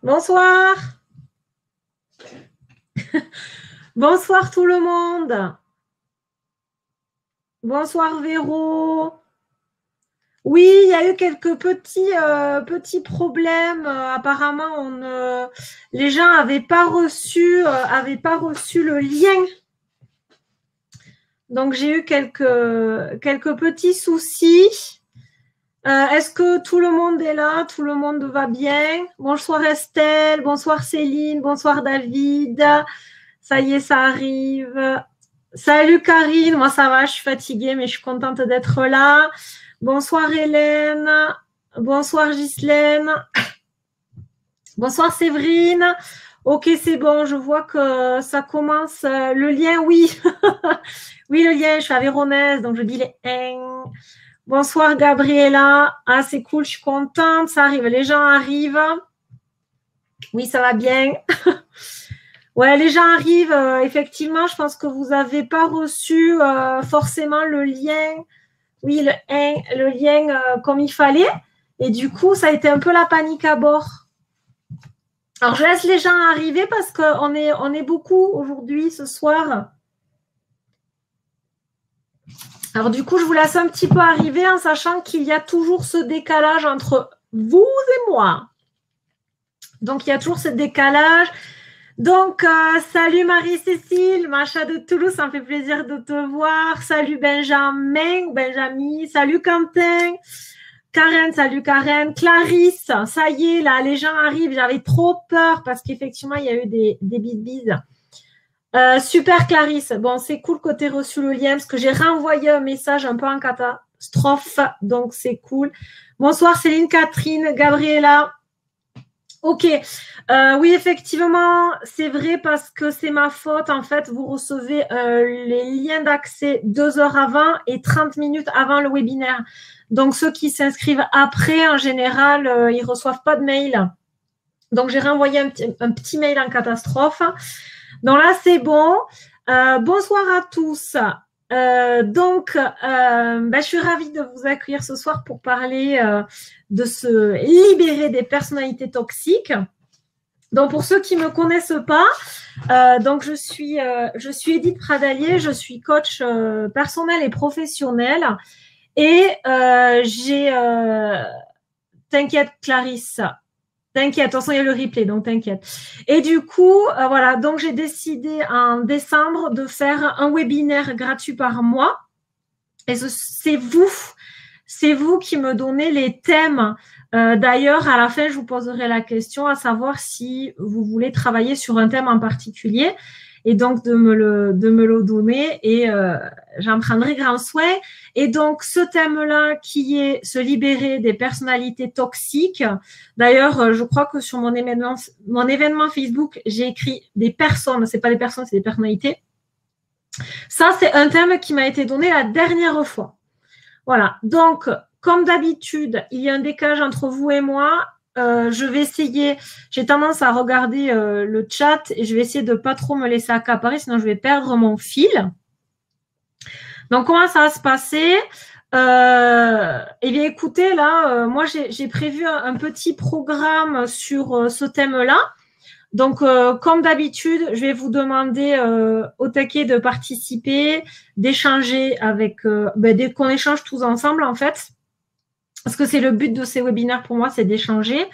Bonsoir. Bonsoir tout le monde. Bonsoir Véro. Oui, il y a eu quelques petits problèmes. Apparemment, les gens n'avaient pas reçu le lien. Donc j'ai eu quelques petits soucis. Est-ce que tout le monde est là? Tout le monde va bien? Bonsoir Estelle, bonsoir Céline, bonsoir David. Ça y est, ça arrive. Salut Karine, moi ça va, je suis fatiguée, mais je suis contente d'être là. Bonsoir Hélène, bonsoir Ghislaine, bonsoir Séverine. Ok, c'est bon, je vois que ça commence. Le lien, oui. Oui, le lien, je suis avéronaise, donc je dis les N. Bonsoir Gabriella. Ah, c'est cool, je suis contente, ça arrive, les gens arrivent. Oui, ça va bien. Ouais, les gens arrivent. Effectivement, je pense que vous n'avez pas reçu forcément le lien. Oui, le lien comme il fallait. Et du coup, ça a été un peu la panique à bord. Alors, je laisse les gens arriver parce qu'on est beaucoup aujourd'hui, ce soir. Alors, du coup, je vous laisse un petit peu arriver en sachant qu'il y a toujours ce décalage entre vous et moi. Donc, il y a toujours ce décalage. Donc, salut Marie-Cécile, Macha de Toulouse, ça me fait plaisir de te voir. Salut Benjamin, salut Quentin, Karen, salut Karen, Clarisse, ça y est, là, les gens arrivent. J'avais trop peur parce qu'effectivement, il y a eu des bises. Super Clarisse, bon, c'est cool que tu aies reçu le lien parce que j'ai renvoyé un message un peu en catastrophe, donc c'est cool. Bonsoir Céline, Catherine, Gabriella. Ok, oui, effectivement, c'est vrai parce que c'est ma faute. En fait, vous recevez les liens d'accès 2 heures avant et 30 minutes avant le webinaire. Donc, ceux qui s'inscrivent après, en général, ils ne reçoivent pas de mail. Donc, j'ai renvoyé un petit mail en catastrophe. Donc là, c'est bon. Bonsoir à tous. Je suis ravie de vous accueillir ce soir pour parler de se libérer des personnalités toxiques. Donc, pour ceux qui ne me connaissent pas, donc je suis Edith Pradalier, je suis coach personnel et professionnel. Et t'inquiète Clarisse, t'inquiète, de toute façon il y a le replay, donc t'inquiète. Et du coup, voilà, donc j'ai décidé en décembre de faire un webinaire gratuit par mois. Et c'est vous qui me donnez les thèmes. D'ailleurs, à la fin, je vous poserai la question à savoir si vous voulez travailler sur un thème en particulier et donc de me le donner et j'en prendrai grand soin. Et donc, ce thème-là qui est se libérer des personnalités toxiques. D'ailleurs, je crois que sur mon événement Facebook, j'ai écrit des personnes, c'est pas des personnes, c'est des personnalités. Ça, c'est un thème qui m'a été donné la dernière fois. Voilà, donc, comme d'habitude, il y a un décalage entre vous et moi. Je vais essayer, j'ai tendance à regarder le chat et je vais essayer de ne pas trop me laisser accaparer, sinon je vais perdre mon fil. Donc, comment ça va se passer? Eh bien, écoutez, là, moi, j'ai prévu un petit programme sur ce thème-là. Donc, comme d'habitude, je vais vous demander au taquet de participer, d'échanger avec, dès qu'on échange tous ensemble, en fait. Parce que c'est le but de ces webinaires pour moi, c'est d'échanger.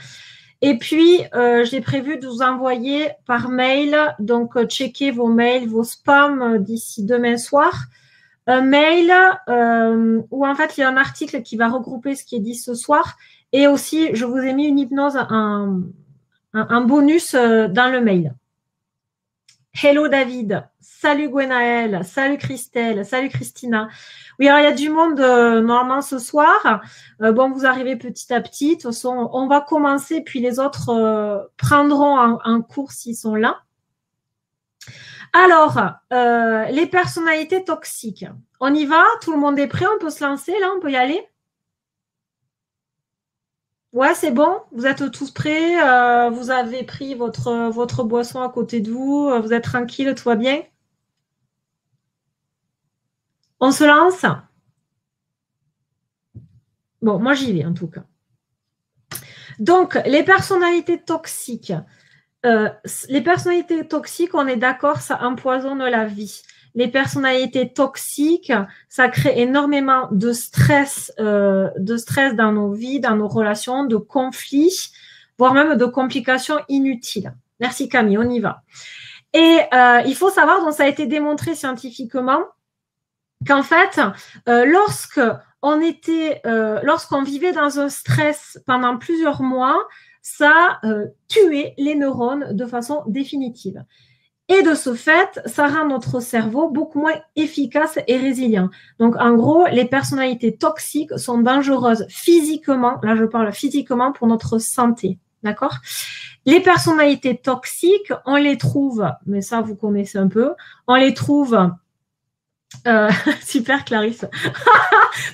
Et puis, j'ai prévu de vous envoyer par mail, donc checkez vos mails, vos spams d'ici demain soir. Un mail où en fait, il y a un article qui va regrouper ce qui est dit ce soir. Et aussi, je vous ai mis une hypnose, un bonus dans le mail. Hello David, salut Gwenaëlle, salut Christelle, salut Christina. Oui, alors il y a du monde normalement ce soir. Bon, vous arrivez petit à petit. De toute façon, on va commencer, puis les autres prendront en cours s'ils sont là. Alors, les personnalités toxiques. On y va? Tout le monde est prêt? On peut se lancer là? On peut y aller? Ouais, c'est bon? Vous êtes tous prêts? Vous avez pris votre boisson à côté de vous? Vous êtes tranquille? Tout va bien? On se lance? Bon, moi j'y vais en tout cas. Donc, les personnalités toxiques, on est d'accord, ça empoisonne la vie. Les personnalités toxiques, ça crée énormément de stress dans nos vies, dans nos relations, de conflits, voire même de complications inutiles. Merci Camille, on y va. Et il faut savoir, donc ça a été démontré scientifiquement, qu'en fait, lorsqu'on vivait dans un stress pendant plusieurs mois, ça tuait les neurones de façon définitive. Et de ce fait, ça rend notre cerveau beaucoup moins efficace et résilient. Donc, en gros, les personnalités toxiques sont dangereuses physiquement, là je parle physiquement, pour notre santé. D'accord? Les personnalités toxiques, on les trouve, mais ça vous connaissez un peu, on les trouve... super Clarisse.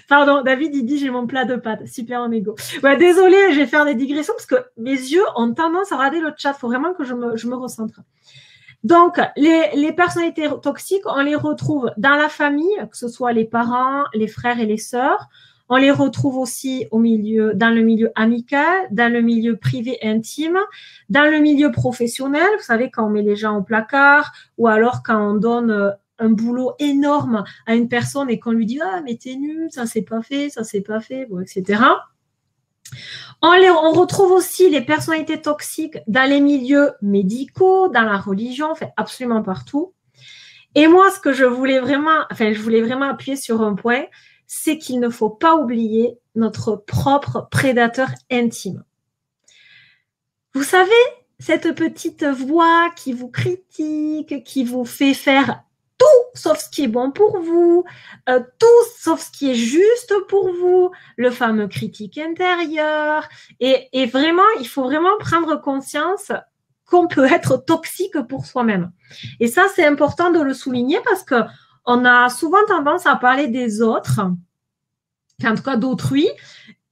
Pardon, David il dit j'ai mon plat de pâtes. Super en égo. Ouais, désolée, je vais faire des digressions parce que mes yeux ont tendance à regarder le chat. Il faut vraiment que je me recentre. Donc, les personnalités toxiques, on les retrouve dans la famille, que ce soit les parents, les frères et les sœurs. On les retrouve aussi dans le milieu amical, dans le milieu privé intime, dans le milieu professionnel. Vous savez, quand on met les gens au placard ou alors quand on donne un boulot énorme à une personne et qu'on lui dit « Ah, mais t'es nul, ça s'est pas fait, bon, etc. » On retrouve aussi les personnalités toxiques dans les milieux médicaux, dans la religion, enfin absolument partout. Et moi, ce que je voulais vraiment appuyer sur un point, c'est qu'il ne faut pas oublier notre propre prédateur intime. Vous savez, cette petite voix qui vous critique, qui vous fait faire tout sauf ce qui est bon pour vous, tout sauf ce qui est juste pour vous, le fameux critique intérieur. Et vraiment, il faut vraiment prendre conscience qu'on peut être toxique pour soi-même. Et ça, c'est important de le souligner parce que on a souvent tendance à parler des autres, en tout cas d'autrui,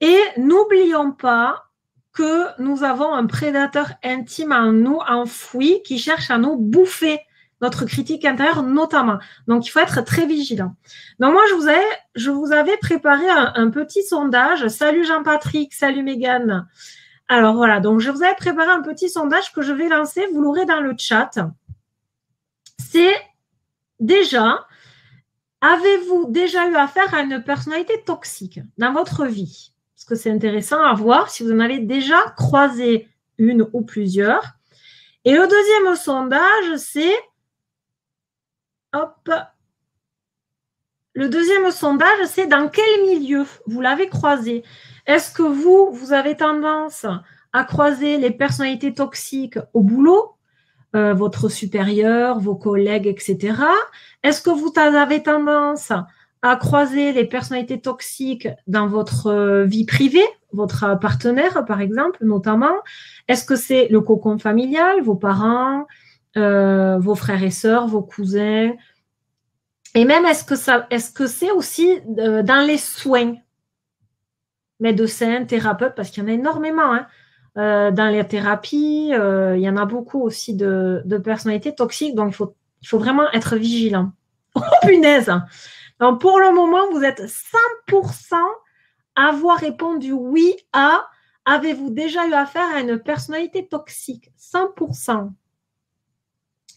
et n'oublions pas que nous avons un prédateur intime en nous, enfoui, qui cherche à nous bouffer notre critique intérieure notamment. Donc, il faut être très vigilant. Donc, moi, je vous avais préparé un petit sondage. Salut Jean-Patrick, salut Mégane. Alors, voilà, donc je vous avais préparé un petit sondage que je vais lancer. Vous l'aurez dans le chat. C'est déjà, avez-vous déjà eu affaire à une personnalité toxique dans votre vie? Parce que c'est intéressant à voir si vous en avez déjà croisé une ou plusieurs. Et le deuxième sondage, c'est... Hop. Le deuxième sondage, c'est dans quel milieu vous l'avez croisé? Est-ce que vous avez tendance à croiser les personnalités toxiques au boulot, votre supérieur, vos collègues, etc. Est-ce que vous avez tendance à croiser les personnalités toxiques dans votre vie privée, votre partenaire, par exemple, notamment? Est-ce que c'est le cocon familial, vos parents, vos frères et sœurs, vos cousins? Et même, est-ce que c'est aussi dans les soins? Médecins, thérapeutes, parce qu'il y en a énormément, hein. Dans les thérapies, il y en a beaucoup aussi de personnalités toxiques, donc il faut vraiment être vigilant. Oh punaise! Donc pour le moment, vous êtes 100% à avoir répondu oui à « Avez-vous déjà eu affaire à une personnalité toxique ?» 100%.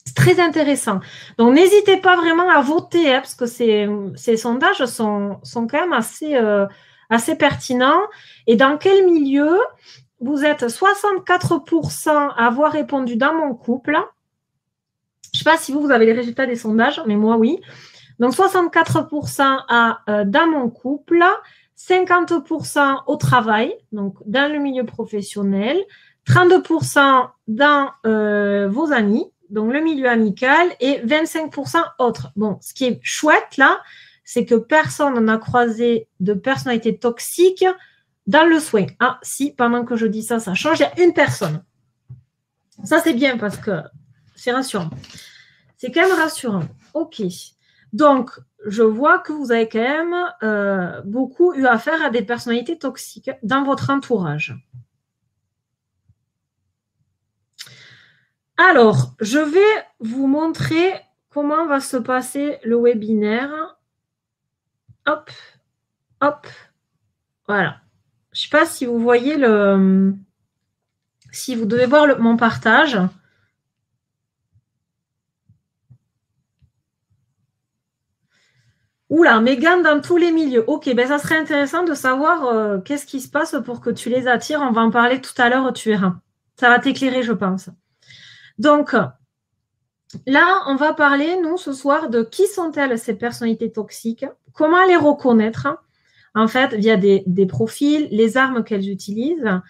C'est très intéressant. Donc, n'hésitez pas vraiment à voter, hein, parce que ces sondages sont quand même assez pertinents. Et dans quel milieu? Vous êtes 64% à avoir répondu dans mon couple. Je ne sais pas si vous avez les résultats des sondages, mais moi, oui. Donc, 64% dans mon couple, 50% au travail, donc dans le milieu professionnel, 32% dans vos amis, donc le milieu amical, et 25% autres. Bon, ce qui est chouette là, c'est que personne n'a croisé de personnalité toxique dans le soin. Ah, si, pendant que je dis ça, ça change. Il y a une personne. Ça, c'est bien parce que c'est rassurant. C'est quand même rassurant. OK. Donc, je vois que vous avez quand même beaucoup eu affaire à des personnalités toxiques dans votre entourage. Alors, je vais vous montrer comment va se passer le webinaire. Hop, hop, voilà. Je ne sais pas si vous voyez le... Si vous devez voir mon partage. Oula, Mégane dans tous les milieux. Ok, ben ça serait intéressant de savoir qu'est-ce qui se passe pour que tu les attires. On va en parler tout à l'heure, tu verras. Ça va t'éclairer, je pense. Donc, là, on va parler, nous, ce soir, de qui sont-elles, ces personnalités toxiques, comment les reconnaître, en fait, via des profils, les armes qu'elles utilisent.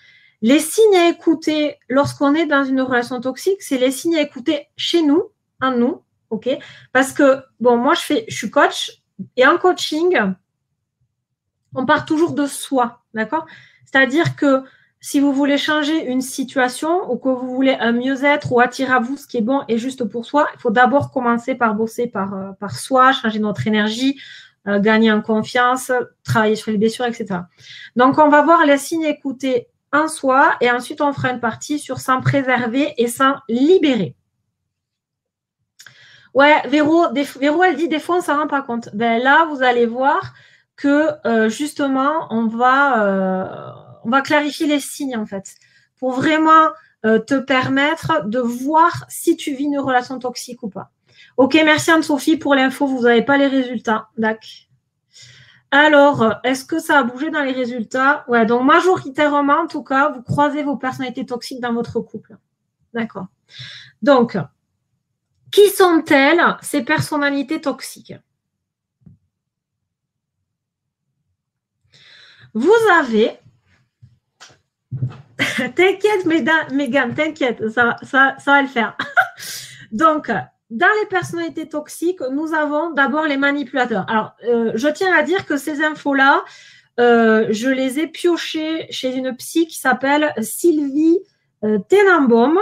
Les signes à écouter lorsqu'on est dans une relation toxique, c'est les signes à écouter chez nous, en nous, ok? Parce que, bon, moi, je suis coach, et en coaching, on part toujours de soi, d'accord? C'est-à-dire que si vous voulez changer une situation ou que vous voulez un mieux-être ou attirer à vous ce qui est bon et juste pour soi, il faut d'abord commencer par bosser par soi, changer notre énergie, gagner en confiance, travailler sur les blessures, etc. Donc, on va voir les signes écoutés en soi et ensuite, on fera une partie sur s'en préserver et s'en libérer. Ouais, Véro, elle dit des fois, on ne s'en rend pas compte. Ben là, vous allez voir que justement, on va clarifier les signes, en fait, pour vraiment te permettre de voir si tu vis une relation toxique ou pas. Ok, merci Anne-Sophie pour l'info, vous n'avez pas les résultats. D'accord. Alors, est-ce que ça a bougé dans les résultats? Ouais, donc majoritairement, en tout cas, vous croisez vos personnalités toxiques dans votre couple. D'accord. Donc, qui sont-elles, ces personnalités toxiques? Vous avez... T'inquiète, Mégane, t'inquiète, ça va le faire. Donc, dans les personnalités toxiques, nous avons d'abord les manipulateurs. Alors, je tiens à dire que ces infos-là, je les ai piochées chez une psy qui s'appelle Sylvie Tenenbaum.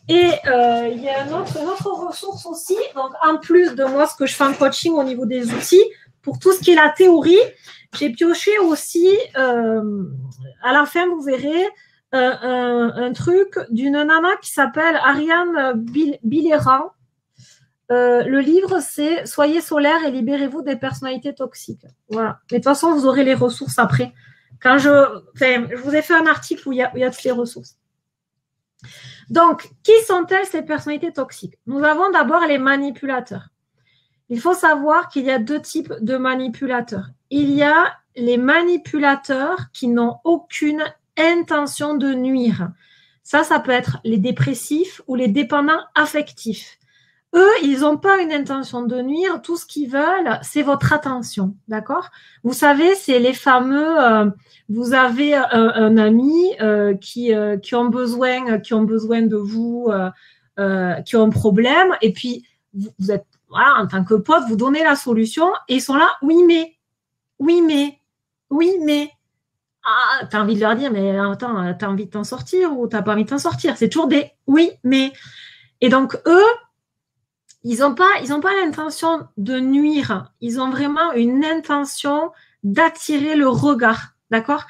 Et il y a une autre ressource aussi. Donc, en plus de moi, ce que je fais en coaching au niveau des outils, pour tout ce qui est la théorie, j'ai pioché aussi, à la fin, vous verrez, un truc d'une nana qui s'appelle Ariane Biléran. Le livre, c'est « Soyez solaire et libérez-vous des personnalités toxiques ». Voilà. Mais de toute façon, vous aurez les ressources après. Je vous ai fait un article où il y a toutes les ressources. Donc, qui sont-elles, ces personnalités toxiques? Nous avons d'abord les manipulateurs. Il faut savoir qu'il y a deux types de manipulateurs. Il y a les manipulateurs qui n'ont aucune intention de nuire. Ça peut être les dépressifs ou les dépendants affectifs. Eux, ils n'ont pas une intention de nuire. Tout ce qu'ils veulent, c'est votre attention. D'accord? Vous savez, c'est les fameux... vous avez un ami qui ont besoin de vous, qui ont un problème. Et puis, vous êtes... Voilà, en tant que pote, vous donnez la solution et ils sont là, oui, mais. Ah, t'as envie de leur dire, mais attends, t'as envie de t'en sortir ou t'as pas envie de t'en sortir. C'est toujours des oui, mais. Et donc, eux, ils n'ont pas l'intention de nuire. Ils ont vraiment une intention d'attirer le regard. D'accord?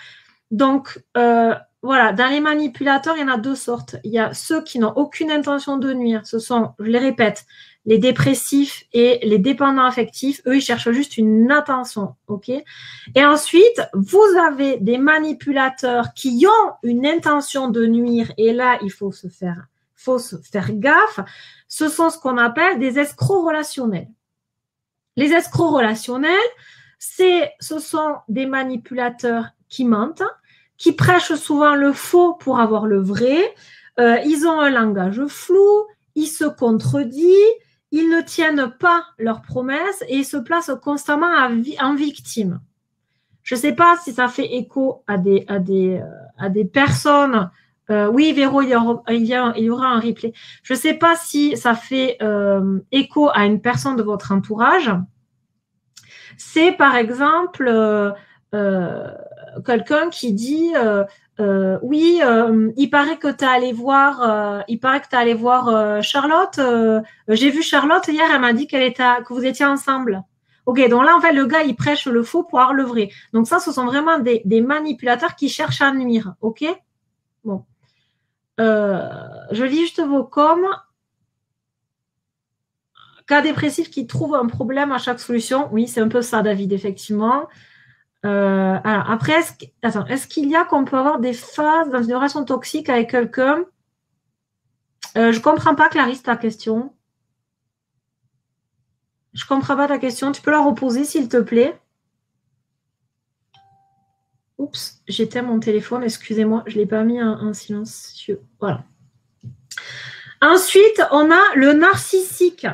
Donc, voilà, dans les manipulateurs, il y en a deux sortes. Il y a ceux qui n'ont aucune intention de nuire. Ce sont, je les répète, les dépressifs et les dépendants affectifs. Eux, ils cherchent juste une attention, ok? Et ensuite, vous avez des manipulateurs qui ont une intention de nuire. Et là, il faut se faire gaffe. Ce sont ce qu'on appelle des escrocs relationnels. Les escrocs relationnels, ce sont des manipulateurs qui mentent, qui prêchent souvent le faux pour avoir le vrai. Ils ont un langage flou, ils se contredisent, ils ne tiennent pas leurs promesses et ils se placent constamment en victime. Je ne sais pas si ça fait écho à des personnes. Oui, Véro, il y aura un replay. Je ne sais pas si ça fait écho à une personne de votre entourage. C'est par exemple quelqu'un qui dit oui, il paraît que tu es allé voir Charlotte. J'ai vu Charlotte hier, elle m'a dit que vous étiez ensemble. Ok, donc là, en fait, le gars, il prêche le faux pour avoir le vrai. Donc ça, ce sont vraiment des manipulateurs qui cherchent à nuire. Ok? Bon. Je lis juste vos coms. Cas dépressif qui trouve un problème à chaque solution. Oui, c'est un peu ça, David, effectivement. Alors, après, est-ce qu'il y a qu'on peut avoir des phases dans une relation toxique avec quelqu'un Je comprends pas, Clarisse, ta question. Je comprends pas ta question. Tu peux la reposer, s'il te plaît? Oups, j'éteins mon téléphone. Excusez-moi, je ne l'ai pas mis en silencieux. Voilà. Ensuite, on a le narcissique.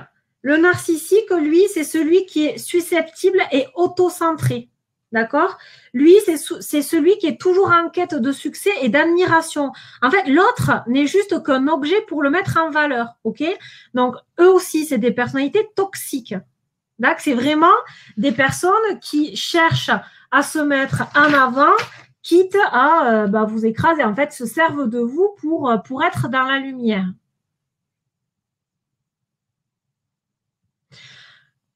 Le narcissique, lui, c'est celui qui est susceptible et autocentré. D'accord? Lui, c'est celui qui est toujours en quête de succès et d'admiration. En fait, l'autre n'est juste qu'un objet pour le mettre en valeur. OK? Donc, eux aussi, c'est des personnalités toxiques. D'accord? C'est vraiment des personnes qui cherchent à se mettre en avant, quitte à vous écraser. En fait, se servent de vous pour être dans la lumière.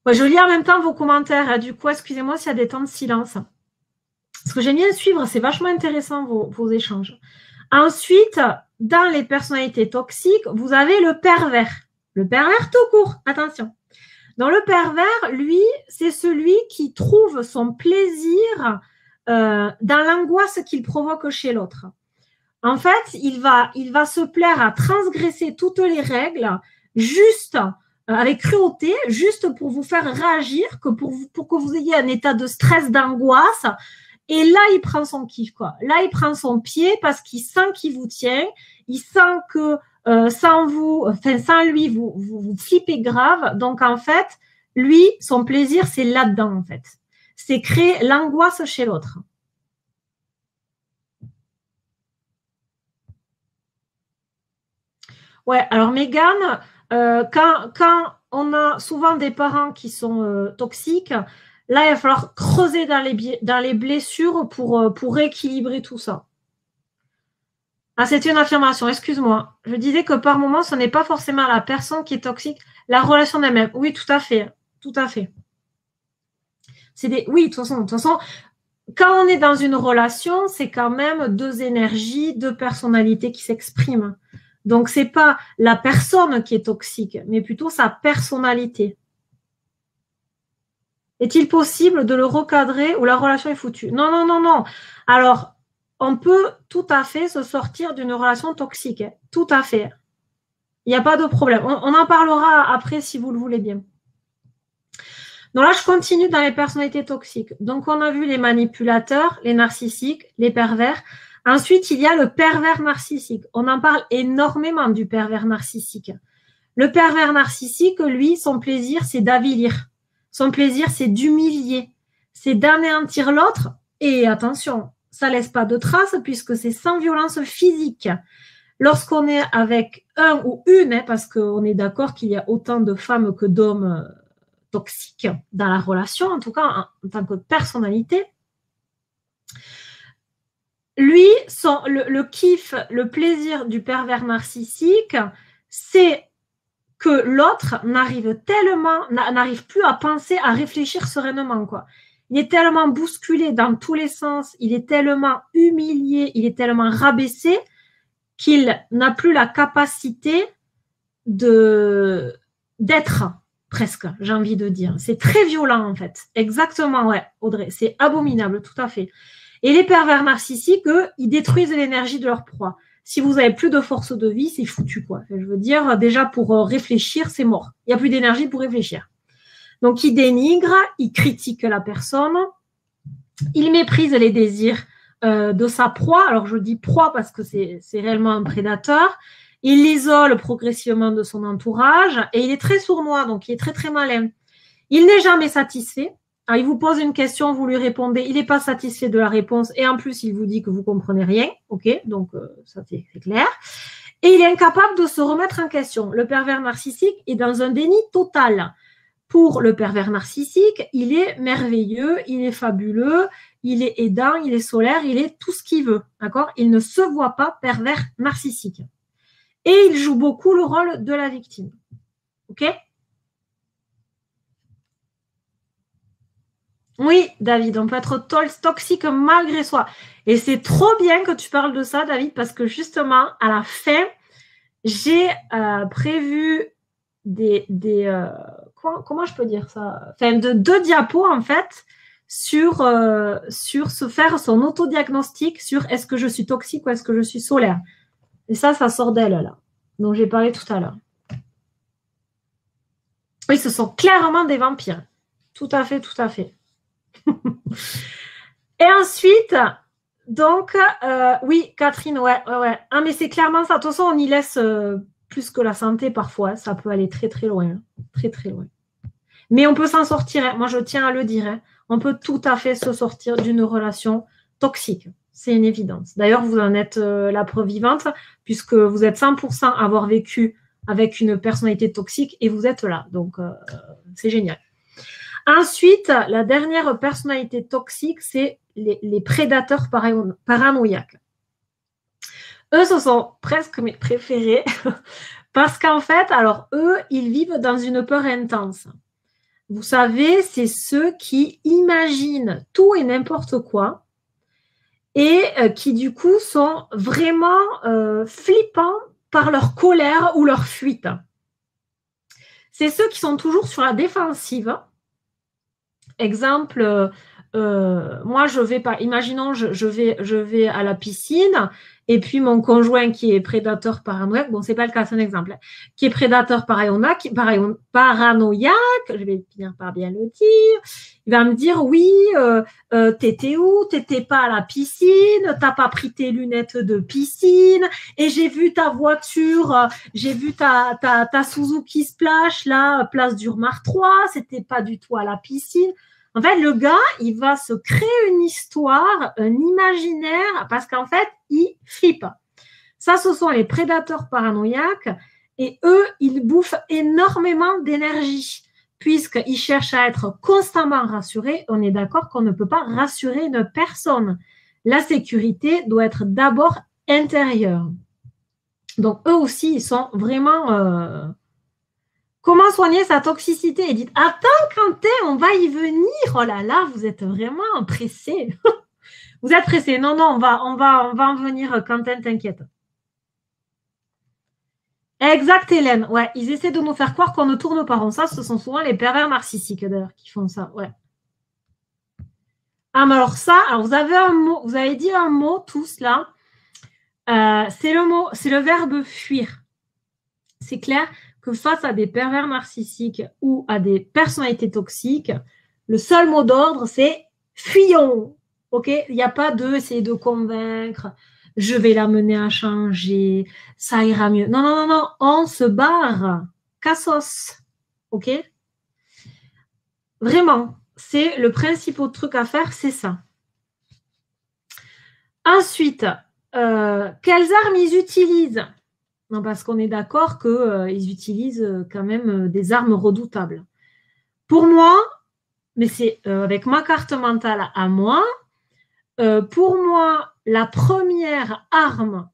Ouais, je lis en même temps vos commentaires. Du coup, excusez-moi s'il y a des temps de silence. Parce que j'aime bien suivre, c'est vachement intéressant vos échanges. Ensuite, dans les personnalités toxiques, vous avez le pervers. Le pervers tout court, attention. Donc, le pervers, lui, c'est celui qui trouve son plaisir dans l'angoisse qu'il provoque chez l'autre. En fait, il va se plaire à transgresser toutes les règles juste avec cruauté, juste pour vous faire réagir, pour que vous ayez un état de stress, d'angoisse. Et là, il prend son kiff, quoi. Là, il prend son pied parce qu'il sent qu'il vous tient. Il sent que sans lui, vous flippez grave. Donc, en fait, lui, son plaisir, c'est là-dedans, en fait. C'est créer l'angoisse chez l'autre. Ouais, alors Mégane, quand on a souvent des parents qui sont toxiques, là, il va falloir creuser dans les blessures pour rééquilibrer tout ça. Ah, c'était une affirmation, excuse-moi. Je disais que par moment, ce n'est pas forcément la personne qui est toxique, la relation d'elle-même. Oui, tout à fait. Tout à fait. Oui, de toute façon, quand on est dans une relation, c'est quand même deux énergies, deux personnalités qui s'expriment. Donc, ce n'est pas la personne qui est toxique, mais plutôt sa personnalité. Est-il possible de le recadrer ou la relation est foutue? Non, non, non, non. Alors, on peut tout à fait se sortir d'une relation toxique. Hein. Tout à fait. Il n'y a pas de problème. On en parlera après si vous le voulez bien. Donc là, je continue dans les personnalités toxiques. Donc, on a vu les manipulateurs, les narcissiques, les pervers. Ensuite, il y a le pervers narcissique. On en parle énormément du pervers narcissique. Le pervers narcissique, lui, son plaisir, c'est d'avilir. Son plaisir, c'est d'humilier. C'est d'anéantir l'autre. Et attention, ça laisse pas de traces puisque c'est sans violence physique. Lorsqu'on est avec un ou une, parce qu'on est d'accord qu'il y a autant de femmes que d'hommes toxiques dans la relation, en tout cas en tant que personnalité, lui, le kiff, le plaisir du pervers narcissique, c'est que l'autre n'arrive plus à penser, à réfléchir sereinement, quoi. Il est tellement bousculé dans tous les sens, il est tellement humilié, il est tellement rabaissé qu'il n'a plus la capacité d'être presque, j'ai envie de dire. C'est très violent, en fait. Exactement, ouais, Audrey. C'est abominable, tout à fait. Et les pervers narcissiques, eux, ils détruisent l'énergie de leur proie. Si vous avez plus de force de vie, c'est foutu, quoi. Je veux dire, déjà, pour réfléchir, c'est mort. Il n'y a plus d'énergie pour réfléchir. Donc, ils dénigrent, ils critiquent la personne, ils méprisent les désirs de sa proie. Alors, je dis proie parce que c'est réellement un prédateur. Il l'isole progressivement de son entourage et il est très sournois, donc il est très, très malin. Il n'est jamais satisfait. Alors, il vous pose une question, vous lui répondez, il n'est pas satisfait de la réponse et en plus, il vous dit que vous ne comprenez rien. OK, donc ça, c'est clair. Et il est incapable de se remettre en question. Le pervers narcissique est dans un déni total. Pour le pervers narcissique, il est merveilleux, il est fabuleux, il est aidant, il est solaire, il est tout ce qu'il veut. D'accord? Il ne se voit pas pervers narcissique. Et il joue beaucoup le rôle de la victime. OK? Oui, David, on peut être toxique malgré soi. Et c'est trop bien que tu parles de ça, David, parce que justement, à la fin, j'ai prévu comment je peux dire ça? Enfin, deux diapos, en fait, sur se faire son autodiagnostic sur est-ce que je suis toxique ou est-ce que je suis solaire. Et ça sort d'elle, là. dont j'ai parlé tout à l'heure. Oui, ce sont clairement des vampires. Tout à fait, tout à fait. Et ensuite, donc, oui, Catherine, ouais. Ah, mais c'est clairement ça. De toute façon, on y laisse plus que la santé parfois. Ça peut aller très, très loin. Très, très loin. Mais on peut s'en sortir. Hein. Moi, je tiens à le dire. Hein. On peut tout à fait se sortir d'une relation toxique. C'est une évidence. D'ailleurs, vous en êtes la preuve vivante, puisque vous êtes 100% à avoir vécu avec une personnalité toxique et vous êtes là. Donc, c'est génial. Ensuite, la dernière personnalité toxique, c'est les prédateurs paranoïaques. Eux, ce sont presque mes préférés parce qu'en fait, alors eux, ils vivent dans une peur intense. Vous savez, c'est ceux qui imaginent tout et n'importe quoi et qui, du coup, sont vraiment flippants par leur colère ou leur fuite. C'est ceux qui sont toujours sur la défensive. Exemple, moi, je vais pas. Imaginons, je vais à la piscine et puis mon conjoint qui est prédateur paranoïaque, bon, c'est pas le cas, c'est un exemple, hein, qui est prédateur paranoïaque, je vais finir par bien le dire. Il va me dire oui, t'étais où? T'étais pas à la piscine, t'as pas pris tes lunettes de piscine et j'ai vu ta voiture, j'ai vu ta Suzuki Splash là, place d'Urmar 3, c'était pas du tout à la piscine. En fait, le gars, il va se créer une histoire, un imaginaire, parce qu'en fait, il flippe. Ça, ce sont les prédateurs paranoïaques. Et eux, ils bouffent énormément d'énergie, puisqu'ils cherchent à être constamment rassurés. On est d'accord qu'on ne peut pas rassurer une personne. La sécurité doit être d'abord intérieure. Donc, eux aussi, ils sont vraiment... Comment soigner sa toxicité? Et dites, attends, Quentin, on va y venir. Oh là là, vous êtes vraiment pressé. Vous êtes pressé. Non, on va en venir, Quentin, t'inquiète. Exact, Hélène. Ouais, ils essaient de nous faire croire qu'on ne tourne pas rond. Ça, ce sont souvent les pervers narcissiques, d'ailleurs, qui font ça. Ouais. Ah, mais alors ça, alors vous avez un mot, vous avez dit un mot, tous là. C'est le verbe fuir. C'est clair que face à des pervers narcissiques ou à des personnalités toxiques, le seul mot d'ordre, c'est fuyons. OK? Il n'y a pas de essayer de convaincre, je vais l'amener à changer, ça ira mieux. Non, on se barre. Cassos. OK? Vraiment, c'est le principal truc à faire, c'est ça. Ensuite, quelles armes ils utilisent? Non, parce qu'on est d'accord qu'ils utilisent quand même des armes redoutables. Pour moi, mais c'est avec ma carte mentale à moi, pour moi, la première arme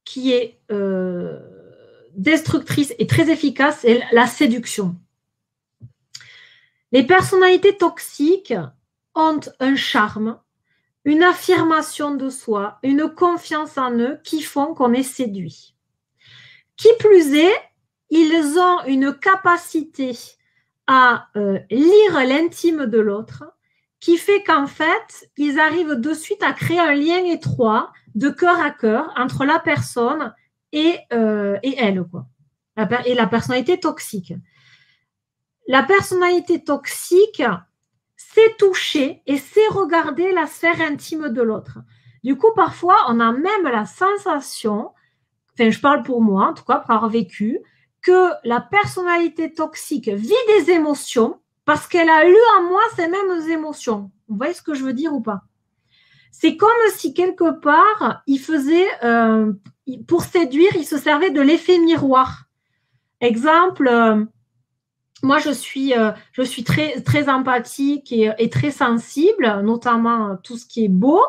qui est destructrice et très efficace, c'est la séduction. Les personnalités toxiques ont un charme, une affirmation de soi, une confiance en eux qui font qu'on est séduit. Qui plus est, ils ont une capacité à lire l'intime de l'autre qui fait qu'en fait, ils arrivent de suite à créer un lien étroit de cœur à cœur entre la personne et elle, quoi. Et la personnalité toxique. La personnalité toxique, c'est toucher et c'est regarder la sphère intime de l'autre. Du coup, parfois, on a même la sensation, enfin, je parle pour moi, en tout cas, pour avoir vécu, que la personnalité toxique vit des émotions parce qu'elle a eu en moi ces mêmes émotions. Vous voyez ce que je veux dire ou pas? C'est comme si quelque part, il faisait, pour séduire, il se servait de l'effet miroir. Exemple, moi, je suis très, très empathique et très sensible, notamment tout ce qui est beau.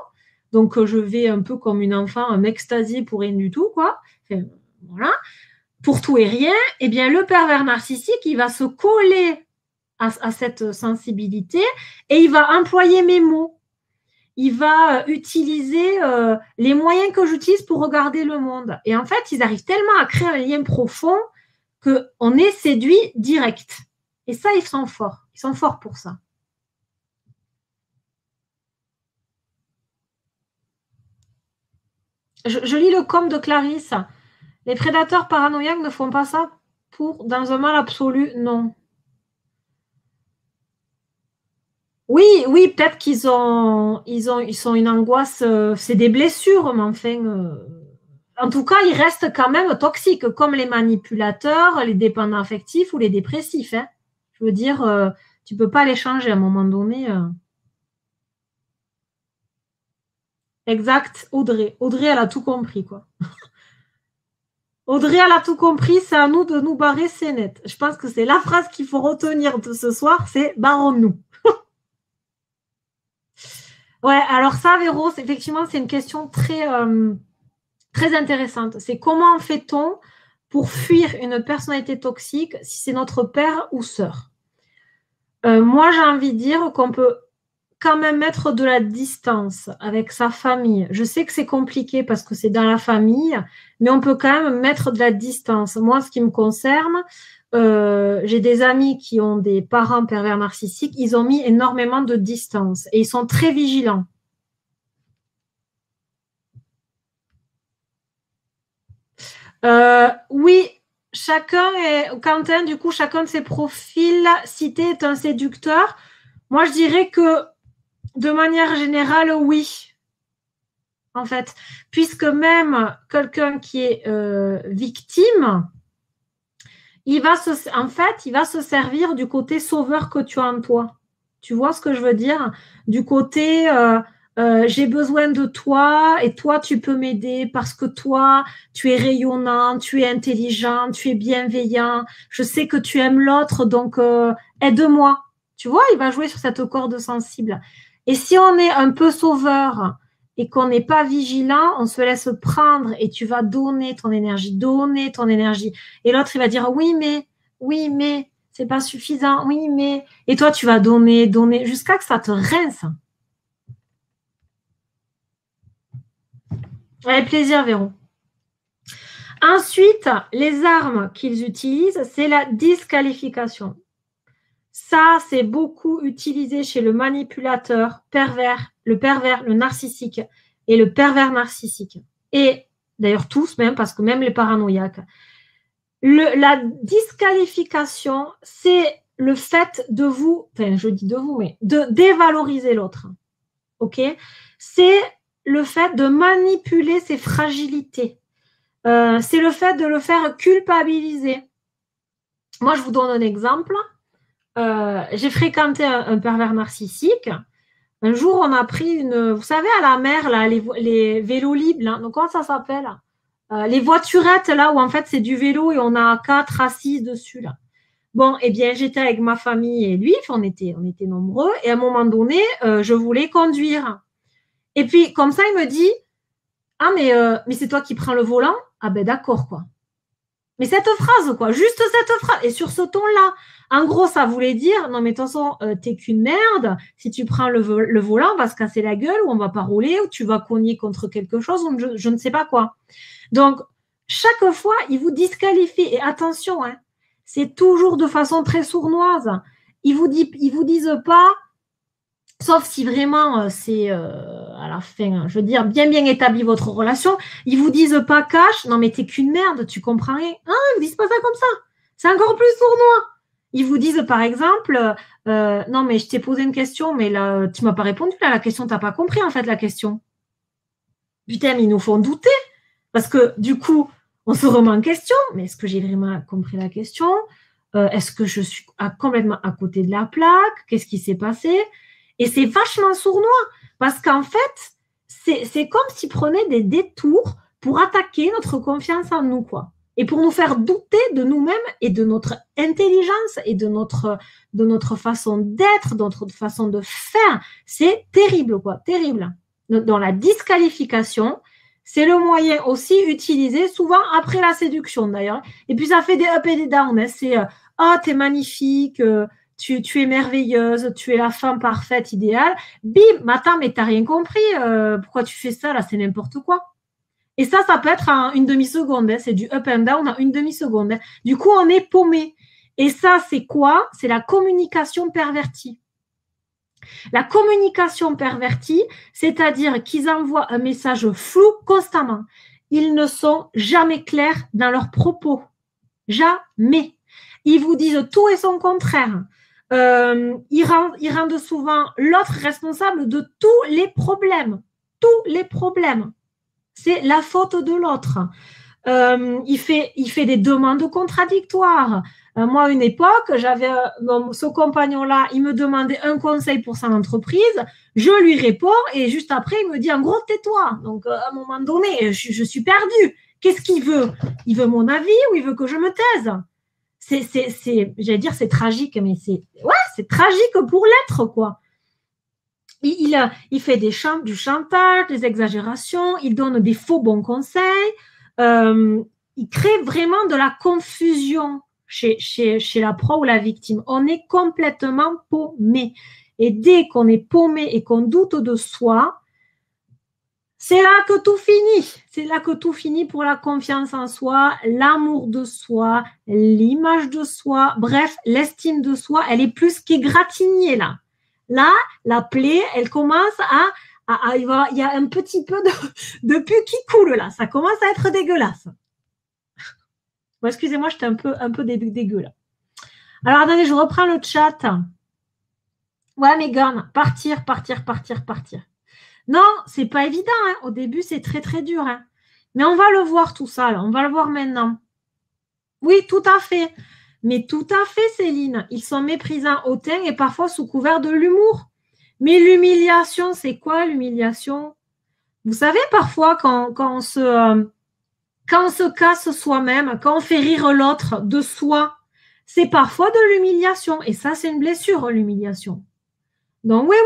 Donc, je vais un peu comme une enfant m'extasier pour rien du tout, quoi. Enfin, voilà. Pour tout et rien, eh bien, le pervers narcissique, il va se coller à cette sensibilité et il va employer mes mots. Il va utiliser les moyens que j'utilise pour regarder le monde. Et en fait, ils arrivent tellement à créer un lien profond qu'on est séduit direct. Et ça, ils sont forts. Ils sont forts pour ça. Je lis le com de Clarisse. Les prédateurs paranoïaques ne font pas ça dans un mal absolu, non. Oui, oui, peut-être qu'ils sont une angoisse, c'est des blessures, mais enfin, en tout cas, ils restent quand même toxiques, comme les manipulateurs, les dépendants affectifs ou les dépressifs. Hein. Je veux dire, tu ne peux pas les changer à un moment donné. Exact, Audrey. Audrey, elle a tout compris, quoi. Audrey, elle a tout compris, c'est à nous de nous barrer, c'est net. Je pense que c'est la phrase qu'il faut retenir de ce soir, c'est barrons-nous. Ouais, alors ça, Véro, effectivement, c'est une question très, très intéressante. C'est comment fait-on pour fuir une personnalité toxique si c'est notre père ou sœur? Moi, j'ai envie de dire qu'on peut quand même mettre de la distance avec sa famille. Je sais que c'est compliqué parce que c'est dans la famille, mais on peut quand même mettre de la distance. Moi, ce qui me concerne, j'ai des amis qui ont des parents pervers narcissiques, ils ont mis énormément de distance et ils sont très vigilants. Oui, Quentin, du coup, chacun de ses profils cités est un séducteur. Moi, je dirais que de manière générale, oui. En fait, puisque même quelqu'un qui est victime, il va se servir du côté sauveur que tu as en toi. Tu vois ce que je veux dire? Du côté j'ai besoin de toi et toi tu peux m'aider parce que toi tu es rayonnant, tu es intelligent, tu es bienveillant. Je sais que tu aimes l'autre donc aide-moi. Tu vois, il va jouer sur cette corde sensible. Et si on est un peu sauveur et qu'on n'est pas vigilant, on se laisse prendre et tu vas donner ton énergie. Et l'autre, il va dire oui, mais, c'est pas suffisant, oui, mais. Et toi, tu vas donner, jusqu'à que ça te rince. Avec plaisir, Véron. Ensuite, les armes qu'ils utilisent, c'est la disqualification. Ça, c'est beaucoup utilisé chez le manipulateur le narcissique et le pervers narcissique. Et d'ailleurs tous même, parce que même les paranoïaques. La disqualification, c'est le fait de de dévaloriser l'autre. Ok? C'est le fait de manipuler ses fragilités. C'est le fait de le faire culpabiliser. Moi, je vous donne un exemple. J'ai fréquenté un pervers narcissique. Un jour, on a pris vous savez, à la mer, là, les vélos libres, là, donc comment ça s'appelle? Les voiturettes, là, où en fait, c'est du vélo et on a 4 assises dessus, là. Bon, eh bien, j'étais avec ma famille et lui, on était nombreux, et à un moment donné, je voulais conduire. Et puis, comme ça, il me dit, ah, mais c'est toi qui prends le volant? Ah ben d'accord, quoi. Mais cette phrase, quoi, juste cette phrase, et sur ce ton-là, en gros, ça voulait dire, non mais de toute façon, t'es qu'une merde, si tu prends le volant, on va se casser la gueule, ou on va pas rouler, ou tu vas cogner contre quelque chose, ou je ne sais pas quoi. Donc, chaque fois, ils vous disqualifient, et attention, hein, c'est toujours de façon très sournoise. Ils vous disent pas, sauf si vraiment c'est à la fin, je veux dire, bien établi votre relation, ils vous disent pas cash, non mais t'es qu'une merde, tu comprends rien. Ah, ils vous disent pas ça comme ça. C'est encore plus sournois. Ils vous disent par exemple, non mais je t'ai posé une question, mais là tu m'as pas répondu là, la question t'as pas compris en fait la question. Putain, mais ils nous font douter parce que du coup on se remet en question. Mais est-ce que j'ai vraiment compris la question? Est-ce que je suis complètement à côté de la plaque? Qu'est-ce qui s'est passé? Et c'est vachement sournois parce qu'en fait, c'est comme s'ils prenaient des détours pour attaquer notre confiance en nous, quoi. Et pour nous faire douter de nous-mêmes et de notre intelligence et de notre façon d'être, de notre façon de faire. C'est terrible, quoi, terrible. Dans la disqualification, c'est le moyen aussi utilisé souvent après la séduction, d'ailleurs. Et puis, ça fait des up et des down. Hein. C'est « Oh, t'es magnifique tu es merveilleuse, tu es la femme parfaite, idéale. » Bim, attends, mais t'as rien compris. Pourquoi tu fais ça, là? C'est n'importe quoi. Et ça peut être en une demi-seconde. Hein. C'est du up and down en une demi-seconde. Hein. Du coup, on est paumé. Et ça, c'est quoi? C'est la communication pervertie. La communication pervertie, c'est-à-dire qu'ils envoient un message flou constamment. Ils ne sont jamais clairs dans leurs propos. Jamais. Ils vous disent tout et son contraire. Ils rendent souvent l'autre responsable de tous les problèmes. Tous les problèmes. C'est la faute de l'autre. Il fait des demandes contradictoires. Moi, à une époque, j'avais ce compagnon-là, il me demandait un conseil pour son entreprise, je lui réponds et juste après, il me dit en gros, tais-toi. Donc, à un moment donné, je suis perdue. Qu'est-ce qu'il veut? Il veut mon avis ou il veut que je me taise? J'allais dire, c'est tragique, mais c'est tragique pour l'être, quoi. Il fait du chantage, des exagérations, il donne des faux bons conseils, il crée vraiment de la confusion chez la proie ou la victime. On est complètement paumé. Et dès qu'on est paumé et qu'on doute de soi, c'est là que tout finit. C'est là que tout finit pour la confiance en soi, l'amour de soi, l'image de soi. Bref, l'estime de soi, elle est plus qu'égratignée là. Là, la plaie, elle commence il y a un petit peu de pu qui coule là. Ça commence à être dégueulasse. Bon, excusez-moi, j'étais un peu dégueu là. Alors, attendez, je reprends le chat. Ouais, Megan, partir. Non, c'est pas évident. Hein. Au début, c'est très, très dur. Hein. Mais on va le voir tout ça. Là. On va le voir maintenant. Oui, tout à fait. Mais tout à fait, Céline. Ils sont méprisants, hautains et parfois sous couvert de l'humour. Mais l'humiliation, c'est quoi l'humiliation? Vous savez, parfois, quand on se casse soi-même, quand on fait rire l'autre de soi, c'est parfois de l'humiliation. Et ça, c'est une blessure, l'humiliation. Donc, oui.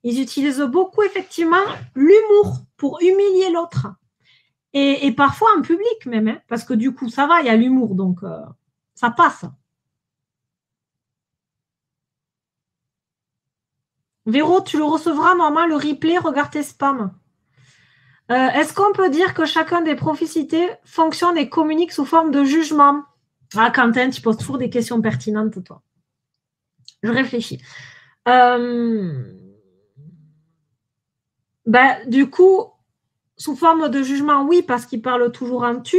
Ils utilisent beaucoup, effectivement, l'humour pour humilier l'autre. Et parfois en public même, hein, parce que du coup, ça va, il y a l'humour, donc ça passe. Véro, tu le recevras normalement, le replay, regarde tes spams. Est-ce qu'on peut dire que chacun des prophéties fonctionne et communique sous forme de jugement? Ah, Quentin, tu poses toujours des questions pertinentes, toi. Je réfléchis. Du coup, sous forme de jugement, oui, parce qu'il parle toujours en tu.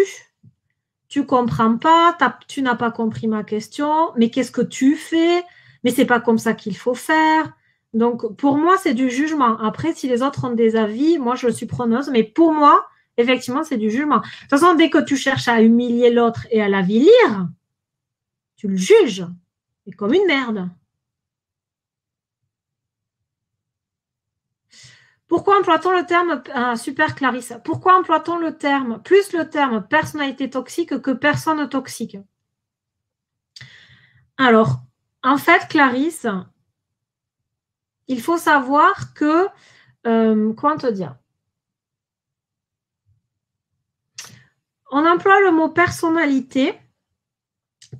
Tu comprends pas, tu n'as pas compris ma question, mais qu'est-ce que tu fais? Mais c'est pas comme ça qu'il faut faire. Donc, pour moi, c'est du jugement. Après, si les autres ont des avis, moi, je suis preneuse, mais pour moi, effectivement, c'est du jugement. De toute façon, dès que tu cherches à humilier l'autre et à l'avilir, tu le juges. C'est comme une merde. Pourquoi emploie-t-on le terme, super Clarisse, pourquoi emploie-t-on le terme personnalité toxique que personne toxique? Alors, en fait, Clarisse, il faut savoir que, comment te dire? On emploie le mot personnalité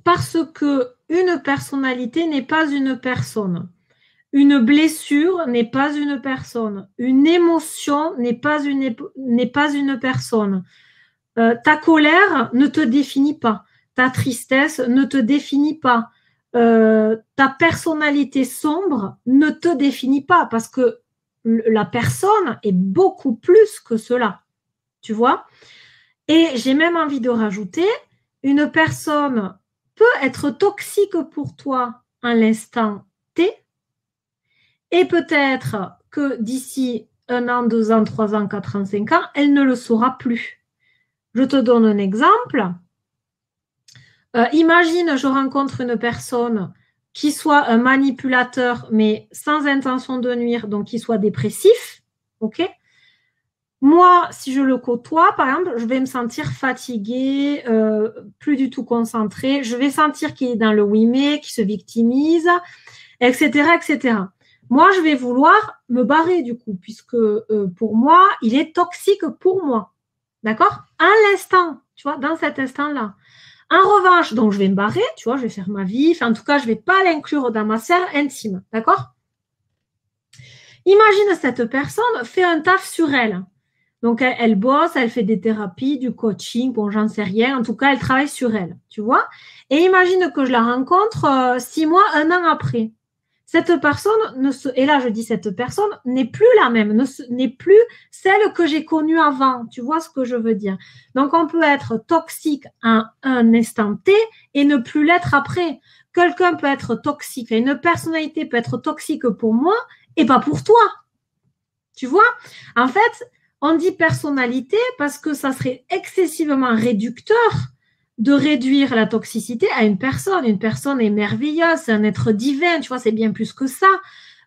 parce que une personnalité n'est pas une personne. Une blessure n'est pas une personne. Une émotion n'est pas une personne. Ta colère ne te définit pas. Ta tristesse ne te définit pas. Ta personnalité sombre ne te définit pas parce que la personne est beaucoup plus que cela. Tu vois? Et j'ai même envie de rajouter, une personne peut être toxique pour toi à l'instant T, et peut-être que d'ici 1 an, 2 ans, 3 ans, 4 ans, 5 ans, elle ne le saura plus. Je te donne un exemple. Imagine, je rencontre une personne qui soit un manipulateur, mais sans intention de nuire, donc qui soit dépressif. OK? Moi, si je le côtoie, par exemple, je vais me sentir fatiguée, plus du tout concentrée. Je vais sentir qu'il est dans le oui mais, qu'il se victimise, etc., etc. Moi, je vais vouloir me barrer du coup, puisque pour moi, il est toxique pour moi. D'accord? À l'instant, tu vois, dans cet instant-là. En revanche, donc je vais me barrer, tu vois, je vais faire ma vie. Enfin, en tout cas, je ne vais pas l'inclure dans ma sphère intime. D'accord? Imagine cette personne fait un taf sur elle. Donc, elle bosse, elle fait des thérapies, du coaching, bon, j'en sais rien. En tout cas, elle travaille sur elle, tu vois. Et imagine que je la rencontre 6 mois, 1 an après. cette personne, et là je dis cette personne, n'est plus la même, n'est plus celle que j'ai connue avant. Tu vois ce que je veux dire? Donc, on peut être toxique à un instant T et ne plus l'être après. Quelqu'un peut être toxique, une personnalité peut être toxique pour moi et pas pour toi. Tu vois? En fait, on dit personnalité parce que ça serait excessivement réducteur de réduire la toxicité à une personne. Une personne est merveilleuse, c'est un être divin, tu vois, c'est bien plus que ça.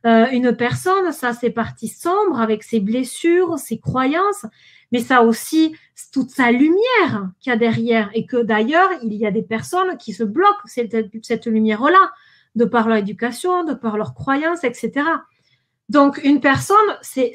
Une personne, ça, ses parties sombres avec ses blessures, ses croyances, mais ça aussi toute sa lumière qu'il y a derrière. Et que d'ailleurs, il y a des personnes qui se bloquent cette lumière-là, de par leur éducation, de par leurs croyances, etc. Donc, une personne, c'est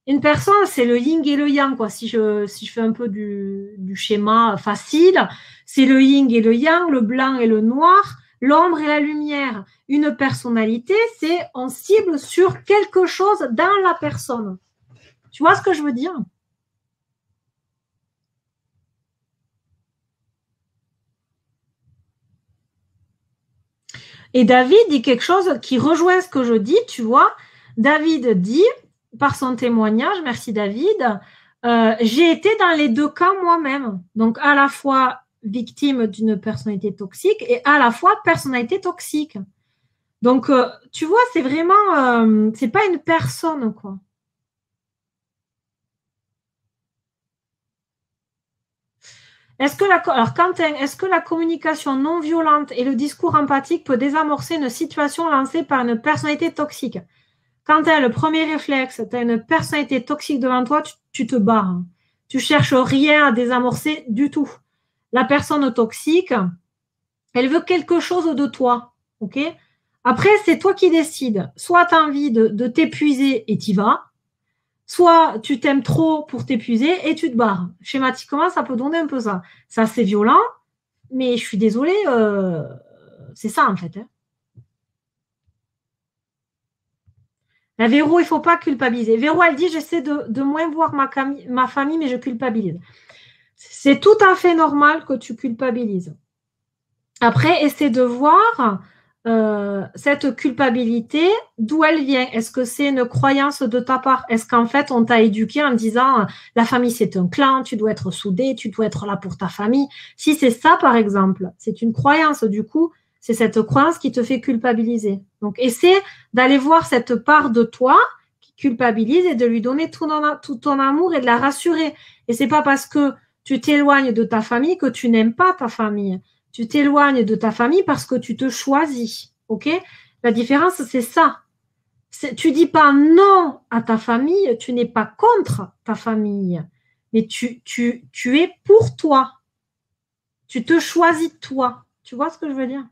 le yin et le yang, quoi. Si je fais un peu du schéma facile, c'est le yin et le yang, le blanc et le noir, l'ombre et la lumière. Une personnalité, c'est on cible sur quelque chose dans la personne. Tu vois ce que je veux dire? Et David dit quelque chose qui rejoint ce que je dis, tu vois. David dit, par son témoignage, merci David, j'ai été dans les deux cas moi-même. Donc, à la fois victime d'une personnalité toxique et à la fois personnalité toxique. Donc, tu vois, c'est vraiment, c'est pas une personne, quoi. Est-ce que la communication non violente et le discours empathique peut désamorcer une situation lancée par une personnalité toxique? Quand tu as le premier réflexe, tu as une personnalité toxique devant toi, tu te barres. Tu cherches rien à désamorcer du tout. La personne toxique, elle veut quelque chose de toi. Ok? Après, c'est toi qui décides. Soit tu as envie de t'épuiser et tu y vas, soit tu t'aimes trop pour t'épuiser et tu te barres. Schématiquement, ça peut donner un peu ça. Ça, c'est violent, mais je suis désolée, c'est ça en fait. Hein. La Véro, il ne faut pas culpabiliser. Véro, elle dit, j'essaie de moins voir ma famille, mais je culpabilise. C'est tout à fait normal que tu culpabilises. Après, essaie de voir cette culpabilité, d'où elle vient. Est-ce que c'est une croyance de ta part? Est-ce qu'en fait, on t'a éduqué en disant, la famille, c'est un clan, tu dois être soudé, tu dois être là pour ta famille. Si c'est ça, par exemple, c'est une croyance, du coup, c'est cette croyance qui te fait culpabiliser. Donc, essaie d'aller voir cette part de toi qui culpabilise et de lui donner tout ton amour et de la rassurer. Et c'est pas parce que tu t'éloignes de ta famille que tu n'aimes pas ta famille. Tu t'éloignes de ta famille parce que tu te choisis. Ok? La différence, c'est ça. Tu dis pas non à ta famille, tu n'es pas contre ta famille, mais tu es pour toi. Tu te choisis toi. Tu vois ce que je veux dire?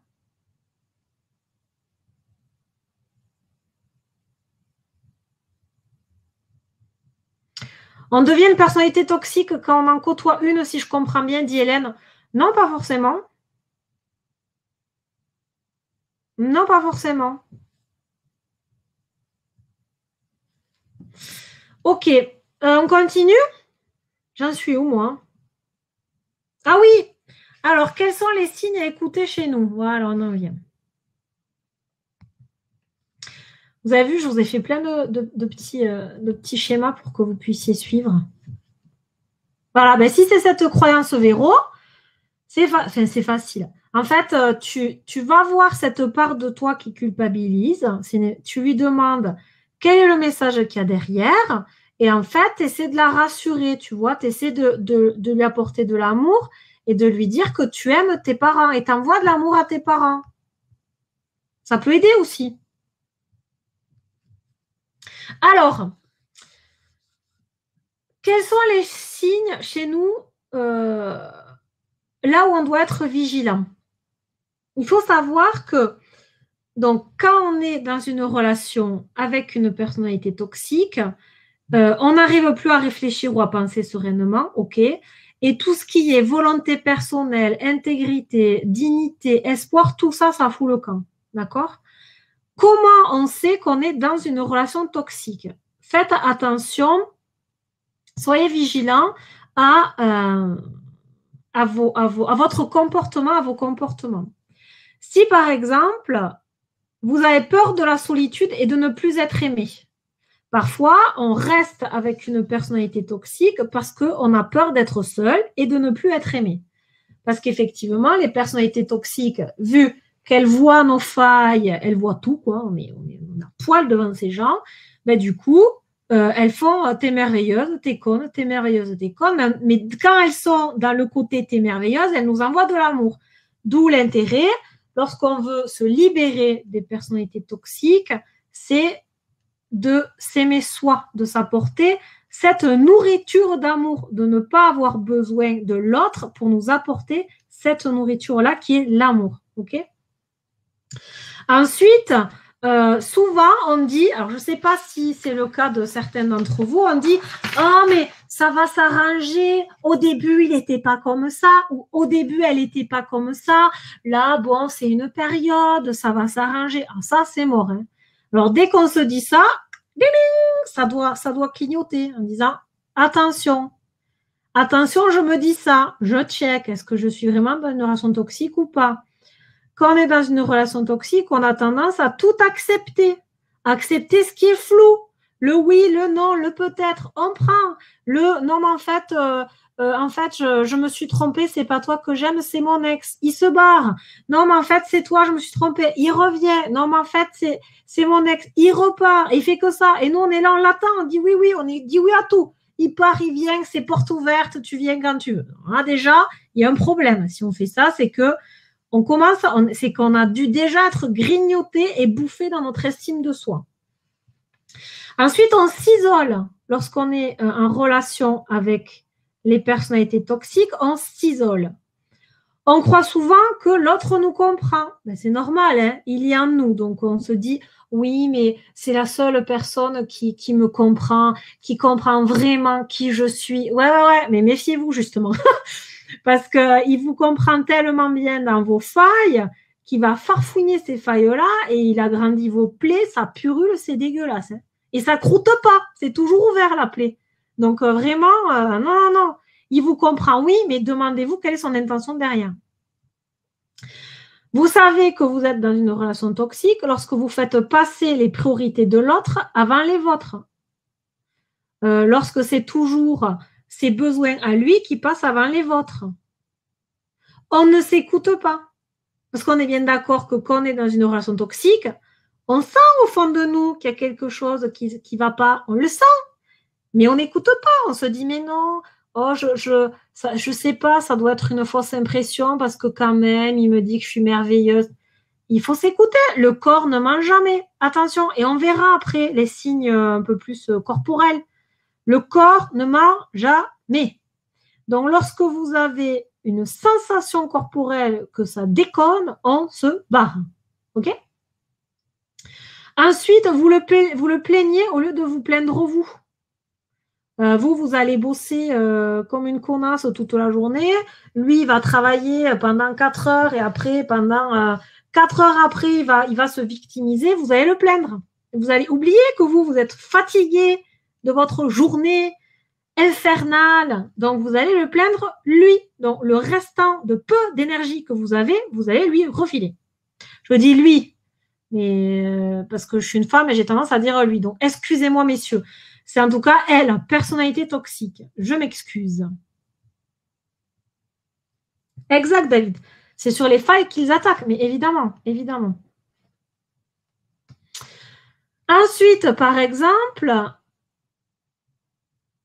On devient une personnalité toxique quand on en côtoie une, si je comprends bien, dit Hélène. Non, pas forcément. Non, pas forcément. Ok, on continue? J'en suis où, moi? Ah oui! Alors, quels sont les signes à écouter chez nous? Voilà, on en vient. Vous avez vu, je vous ai fait plein de petits schémas pour que vous puissiez suivre. Voilà, ben, si c'est cette croyance Véro, c'est facile. En fait, tu vas voir cette part de toi qui culpabilise. Tu lui demandes quel est le message qu'il y a derrière. Et en fait, tu essaies de la rassurer, tu vois. Tu essaies de lui apporter de l'amour et de lui dire que tu aimes tes parents et tu envoies de l'amour à tes parents. Ça peut aider aussi. Alors, quels sont les signes chez nous là où on doit être vigilant? Il faut savoir que donc, quand on est dans une relation avec une personnalité toxique, on n'arrive plus à réfléchir ou à penser sereinement, ok? Et tout ce qui est volonté personnelle, intégrité, dignité, espoir, tout ça, ça fout le camp, d'accord? Comment on sait qu'on est dans une relation toxique? Faites attention, soyez vigilants à votre comportement, à vos comportements. Si par exemple, vous avez peur de la solitude et de ne plus être aimé. Parfois, on reste avec une personnalité toxique parce qu'on a peur d'être seul et de ne plus être aimé. Parce qu'effectivement, les personnalités toxiques, vu qu'elles voient nos failles, elles voient tout, quoi. On a poil devant ces gens. Ben, du coup, elles font t'es merveilleuse, t'es conne, t'es merveilleuse, t'es conne. Mais quand elles sont dans le côté t'es merveilleuse, elles nous envoient de l'amour. D'où l'intérêt, lorsqu'on veut se libérer des personnalités toxiques, c'est de s'aimer soi, de s'apporter cette nourriture d'amour, de ne pas avoir besoin de l'autre pour nous apporter cette nourriture-là qui est l'amour. Ok. Ensuite, souvent on dit, alors je ne sais pas si c'est le cas de certains d'entre vous, on dit « Oh mais ça va s'arranger, au début il n'était pas comme ça » ou « Au début elle n'était pas comme ça, là bon c'est une période, ça va s'arranger ». Ah, ça c'est mort. Hein. Alors dès qu'on se dit ça, ça doit clignoter en disant attention, attention, je me dis ça, je check, est-ce que je suis vraiment dans une relation toxique ou pas? Quand on est dans une relation toxique, on a tendance à tout accepter, accepter ce qui est flou, le oui, le non, le peut-être, on prend, le non, mais en fait, je me suis trompée, c'est pas toi que j'aime, c'est mon ex. Il se barre. Non, mais en fait, c'est toi, je me suis trompée. Il revient. Non, mais en fait, c'est mon ex. Il repart. Il fait que ça. Et nous, on est là, on l'attend. On dit oui, on dit oui à tout. Il part, il vient, c'est porte ouverte, tu viens quand tu veux. Là, déjà, il y a un problème. Si on fait ça, c'est que c'est qu'on a dû déjà être grignoté et bouffé dans notre estime de soi. Ensuite, on s'isole. Lorsqu'on est en relation avec les personnalités toxiques, on s'isole. On croit souvent que l'autre nous comprend. Ben, c'est normal, hein, il y a en nous. Donc, on se dit, oui, mais c'est la seule personne qui me comprend, qui comprend vraiment qui je suis. Ouais, mais méfiez-vous, justement. Parce qu'il vous comprend tellement bien dans vos failles qu'il va farfouiller ces failles-là et il agrandit vos plaies, ça purule, c'est dégueulasse. Hein. Et ça croûte pas, c'est toujours ouvert la plaie. Donc vraiment, non. Il vous comprend, oui, mais demandez-vous quelle est son intention derrière. Vous savez que vous êtes dans une relation toxique lorsque vous faites passer les priorités de l'autre avant les vôtres. Lorsque c'est toujours ses besoins à lui qui passent avant les vôtres. On ne s'écoute pas. Parce qu'on est bien d'accord que quand on est dans une relation toxique, on sent au fond de nous qu'il y a quelque chose qui ne va pas. On le sent. Mais on n'écoute pas. On se dit, mais non, oh, je sais pas, ça doit être une fausse impression parce que quand même, il me dit que je suis merveilleuse. Il faut s'écouter. Le corps ne ment jamais. Attention. Et on verra après les signes un peu plus corporels. Le corps ne ment jamais. Donc, lorsque vous avez une sensation corporelle que ça déconne, on se barre. OK? Ensuite, vous le plaignez au lieu de vous plaindre vous. Vous allez bosser comme une connasse toute la journée. Lui, il va travailler pendant 4 heures et après, pendant 4 heures après, il va se victimiser. Vous allez le plaindre. Vous allez oublier que vous êtes fatigué de votre journée infernale. Donc, vous allez le plaindre lui. Donc, le restant de peu d'énergie que vous allez lui refiler. Je dis lui, mais parce que je suis une femme et j'ai tendance à dire lui. Donc, excusez-moi, messieurs. C'est en tout cas elle, personnalité toxique. Je m'excuse. Exact, David. C'est sur les failles qu'ils attaquent, mais évidemment. Ensuite, par exemple,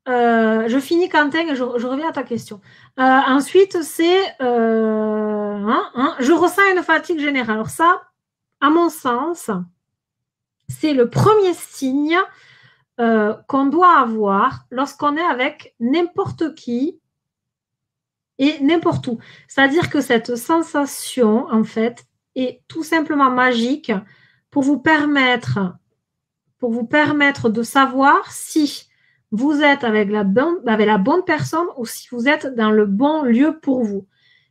je finis, Quentin, et je reviens à ta question. Ensuite, c'est je ressens une fatigue générale. Alors ça, à mon sens, c'est le premier signe qu'on doit avoir lorsqu'on est avec n'importe qui et n'importe où. C'est-à-dire que cette sensation, en fait, est tout simplement magique pour vous permettre de savoir si vous êtes avec la bonne personne ou si vous êtes dans le bon lieu pour vous.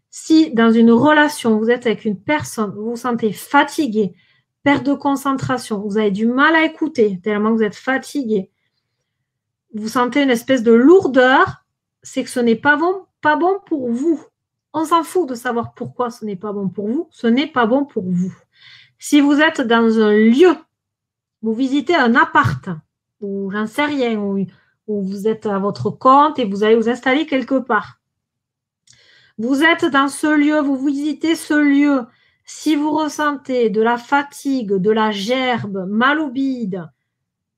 Si dans une relation, vous êtes avec une personne, vous vous sentez fatigué, perte de concentration, vous avez du mal à écouter tellement vous êtes fatigué, vous sentez une espèce de lourdeur, c'est que ce n'est pas bon pour vous. On s'en fout de savoir pourquoi ce n'est pas bon pour vous. Ce n'est pas bon pour vous. Si vous êtes dans un lieu, vous visitez un appart, ou j'en sais rien, ou vous êtes à votre compte et vous allez vous installer quelque part. Vous êtes dans ce lieu, vous visitez ce lieu. Si vous ressentez de la fatigue, de la gerbe, mal au bide,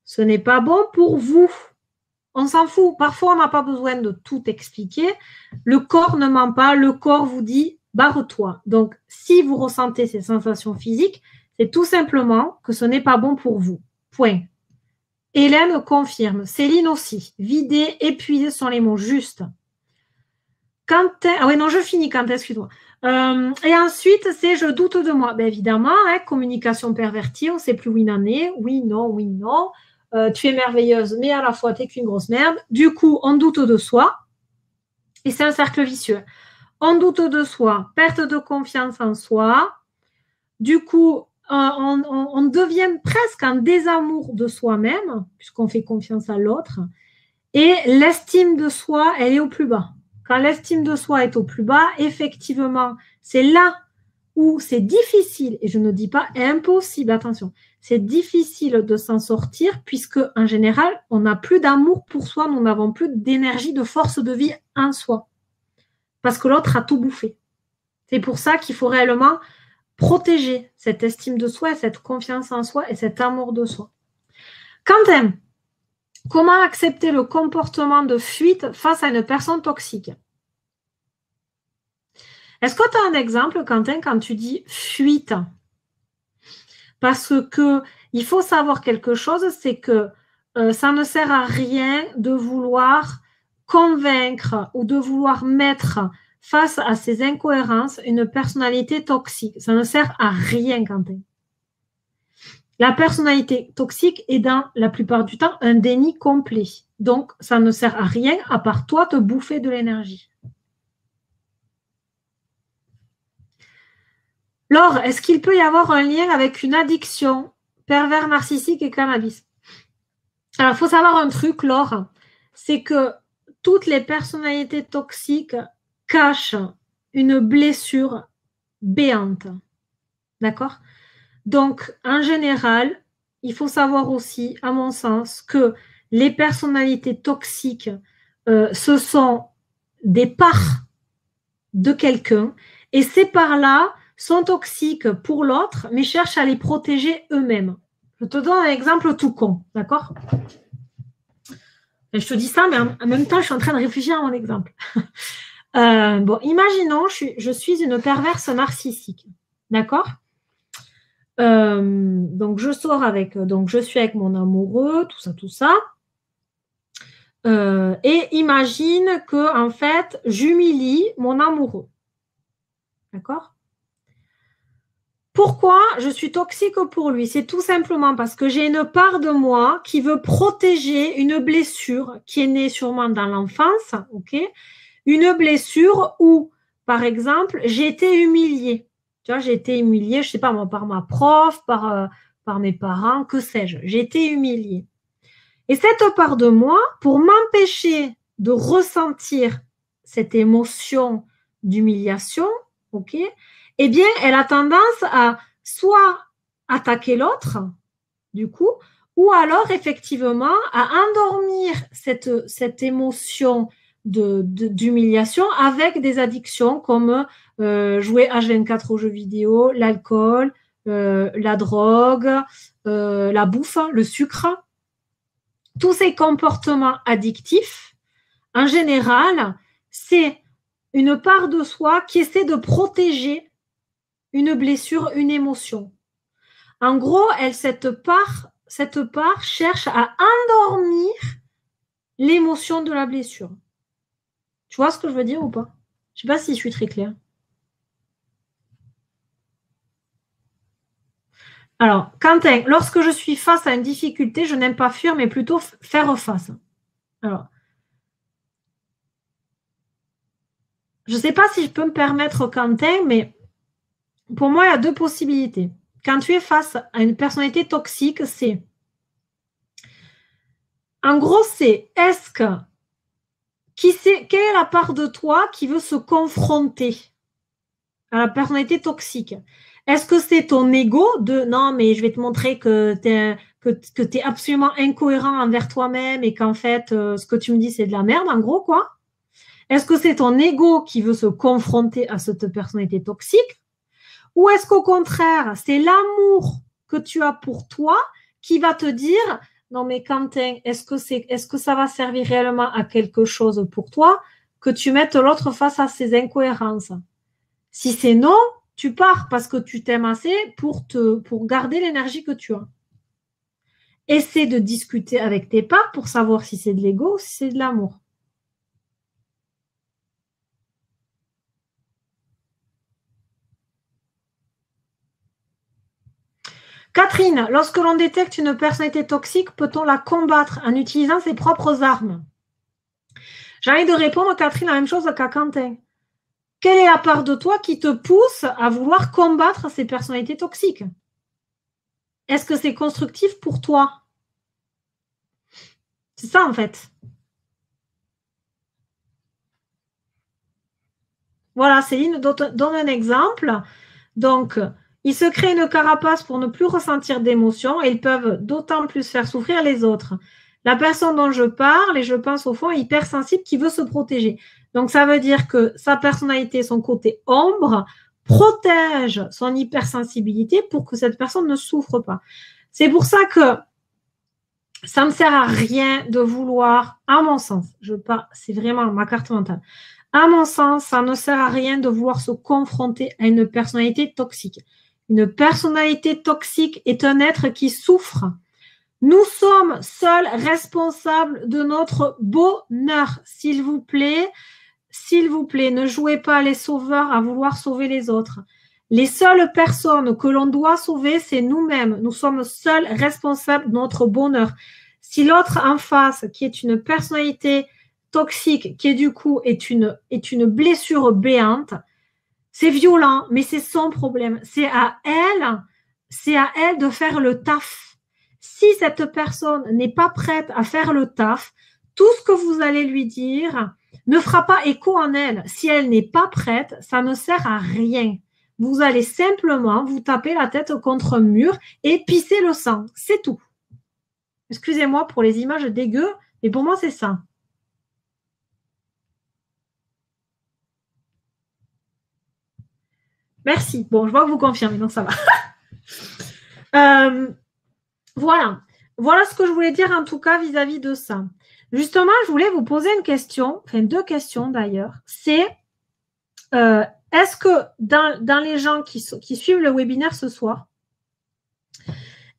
ce n'est pas bon pour vous. On s'en fout. Parfois, on n'a pas besoin de tout expliquer. Le corps ne ment pas. Le corps vous dit « barre-toi ». Donc, si vous ressentez ces sensations physiques, c'est tout simplement que ce n'est pas bon pour vous. Point. Hélène confirme. Céline aussi. Vider, épuiser sont les mots justes. Quentin, ah oui, non, je finis, Quentin, excuse-moi. Et ensuite, c'est je doute de moi. Bien évidemment, hein, communication pervertie, on ne sait plus où il en est. Oui, non, oui, non. Tu es merveilleuse, mais à la fois, tu n'es qu'une grosse merde. Du coup, on doute de soi. Et c'est un cercle vicieux. On doute de soi, perte de confiance en soi. Du coup, on devient presque en désamour de soi-même, puisqu'on fait confiance à l'autre. Et l'estime de soi, elle est au plus bas. Quand l'estime de soi est au plus bas, effectivement, c'est là où c'est difficile, et je ne dis pas impossible, attention, c'est difficile de s'en sortir puisque, en général, on n'a plus d'amour pour soi, nous n'avons plus d'énergie, de force de vie en soi. Parce que l'autre a tout bouffé. C'est pour ça qu'il faut réellement protéger cette estime de soi, cette confiance en soi et cet amour de soi. Quentin, comment accepter le comportement de fuite face à une personne toxique? Est-ce que tu as un exemple, Quentin, quand tu dis fuite? Parce que il faut savoir quelque chose, c'est que ça ne sert à rien de vouloir convaincre ou de vouloir mettre face à ces incohérences une personnalité toxique. Ça ne sert à rien, Quentin. La personnalité toxique est dans la plupart du temps un déni complet. Donc, ça ne sert à rien à part toi te bouffer de l'énergie. Laure, est-ce qu'il peut y avoir un lien avec une addiction, pervers narcissique et cannabis? Alors, il faut savoir un truc, Laure, c'est que toutes les personnalités toxiques cachent une blessure béante. D'accord? Donc, en général, il faut savoir aussi, à mon sens, que les personnalités toxiques, ce sont des parts de quelqu'un, et ces parts-là sont toxiques pour l'autre, mais cherchent à les protéger eux-mêmes. Je te donne un exemple tout con, d'accord? Je te dis ça, mais en même temps, je suis en train de réfléchir à mon exemple. Bon, imaginons, je suis une perverse narcissique, d'accord? Donc, je sors avec, donc je suis avec mon amoureux, tout ça. Et imagine que, en fait, j'humilie mon amoureux. D'accord? Pourquoi je suis toxique pour lui? C'est tout simplement parce que j'ai une part de moi qui veut protéger une blessure qui est née sûrement dans l'enfance, ok? Une blessure où, par exemple, j'ai été humiliée. Tu vois, j'ai été humiliée, je sais pas moi, par ma prof, par mes parents, que sais-je. J'ai été humiliée. Et cette part de moi, pour m'empêcher de ressentir cette émotion d'humiliation, ok, eh bien, elle a tendance à soit attaquer l'autre, du coup, ou alors effectivement à endormir cette émotion d'humiliation avec des addictions comme jouer H24 aux jeux vidéo, l'alcool, la drogue, la bouffe, le sucre. Tous ces comportements addictifs, en général, c'est une part de soi qui essaie de protéger une blessure, une émotion. En gros, cette part cherche à endormir l'émotion de la blessure. Tu vois ce que je veux dire ou pas? Je ne sais pas si je suis très claire. Alors, Quentin, lorsque je suis face à une difficulté, je n'aime pas fuir, mais plutôt faire face. Alors, je ne sais pas si je peux me permettre, Quentin, mais pour moi, il y a deux possibilités. Quand tu es face à une personnalité toxique, c'est... En gros, c'est est-ce que... Quelle est la part de toi qui veut se confronter à la personnalité toxique? Est-ce que c'est ton ego de non, mais je vais te montrer que tu es absolument incohérent envers toi-même et qu'en fait, ce que tu me dis, c'est de la merde, en gros, quoi? Est-ce que c'est ton ego qui veut se confronter à cette personnalité toxique? Ou est-ce qu'au contraire, c'est l'amour que tu as pour toi qui va te dire non, mais Quentin, est-ce que ça va servir réellement à quelque chose pour toi que tu mettes l'autre face à ses incohérences? Si c'est non, tu pars parce que tu t'aimes assez pour garder l'énergie que tu as. Essaie de discuter avec tes parts pour savoir si c'est de l'ego ou si c'est de l'amour. Catherine, lorsque l'on détecte une personnalité toxique, peut-on la combattre en utilisant ses propres armes? J'ai envie de répondre, Catherine, la même chose qu'à Quentin. Quelle est la part de toi qui te pousse à vouloir combattre ces personnalités toxiques? Est-ce que c'est constructif pour toi? C'est ça, en fait. Voilà, Céline donne un exemple. Donc, ils se créent une carapace pour ne plus ressentir d'émotions et ils peuvent d'autant plus faire souffrir les autres. La personne dont je parle, et je pense au fond, est hypersensible qui veut se protéger. Donc, ça veut dire que sa personnalité, son côté ombre, protège son hypersensibilité pour que cette personne ne souffre pas. C'est pour ça que ça ne sert à rien de vouloir, à mon sens, c'est vraiment ma carte mentale, à mon sens, ça ne sert à rien de vouloir se confronter à une personnalité toxique. Une personnalité toxique est un être qui souffre. Nous sommes seuls responsables de notre bonheur. S'il vous plaît, ne jouez pas les sauveurs à vouloir sauver les autres. Les seules personnes que l'on doit sauver, c'est nous-mêmes. Nous sommes seuls responsables de notre bonheur. Si l'autre en face, qui est une personnalité toxique, qui du coup est une blessure béante, c'est violent, mais c'est son problème. C'est à elle de faire le taf. Si cette personne n'est pas prête à faire le taf, tout ce que vous allez lui dire ne fera pas écho en elle. Si elle n'est pas prête, ça ne sert à rien. Vous allez simplement vous taper la tête contre un mur et pisser le sang. C'est tout. Excusez-moi pour les images dégueu, mais pour moi, c'est ça. Merci. Bon, je vois que vous confirmez, donc ça va. Voilà. Voilà ce que je voulais dire en tout cas vis-à-vis de ça. Justement, je voulais vous poser une question, enfin 2 questions d'ailleurs. C'est est-ce que dans les gens qui suivent le webinaire ce soir,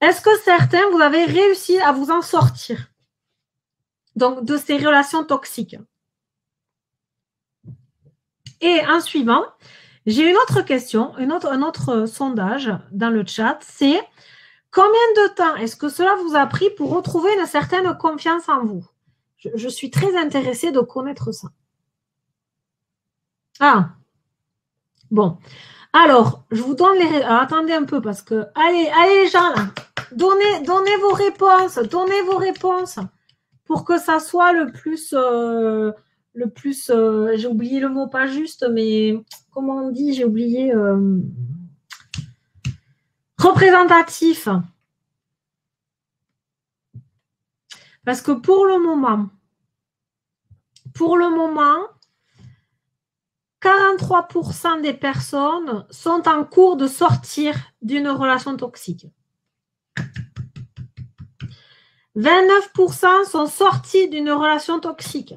est-ce que certains, vous avez réussi à vous en sortir donc de ces relations toxiques? Et en suivant, j'ai une autre question, un autre sondage dans le chat, c'est combien de temps est-ce que cela vous a pris pour retrouver une certaine confiance en vous? Je suis très intéressée de connaître ça. Ah, bon. Alors, je vous donne les... Alors, attendez un peu parce que... Allez les gens, là. Donnez vos réponses pour que ça soit le plus... j'ai oublié le mot pas juste, mais comment on dit? J'ai oublié... représentatif. Parce que pour le moment, 43% des personnes sont en cours de sortir d'une relation toxique. 29% sont sortis d'une relation toxique.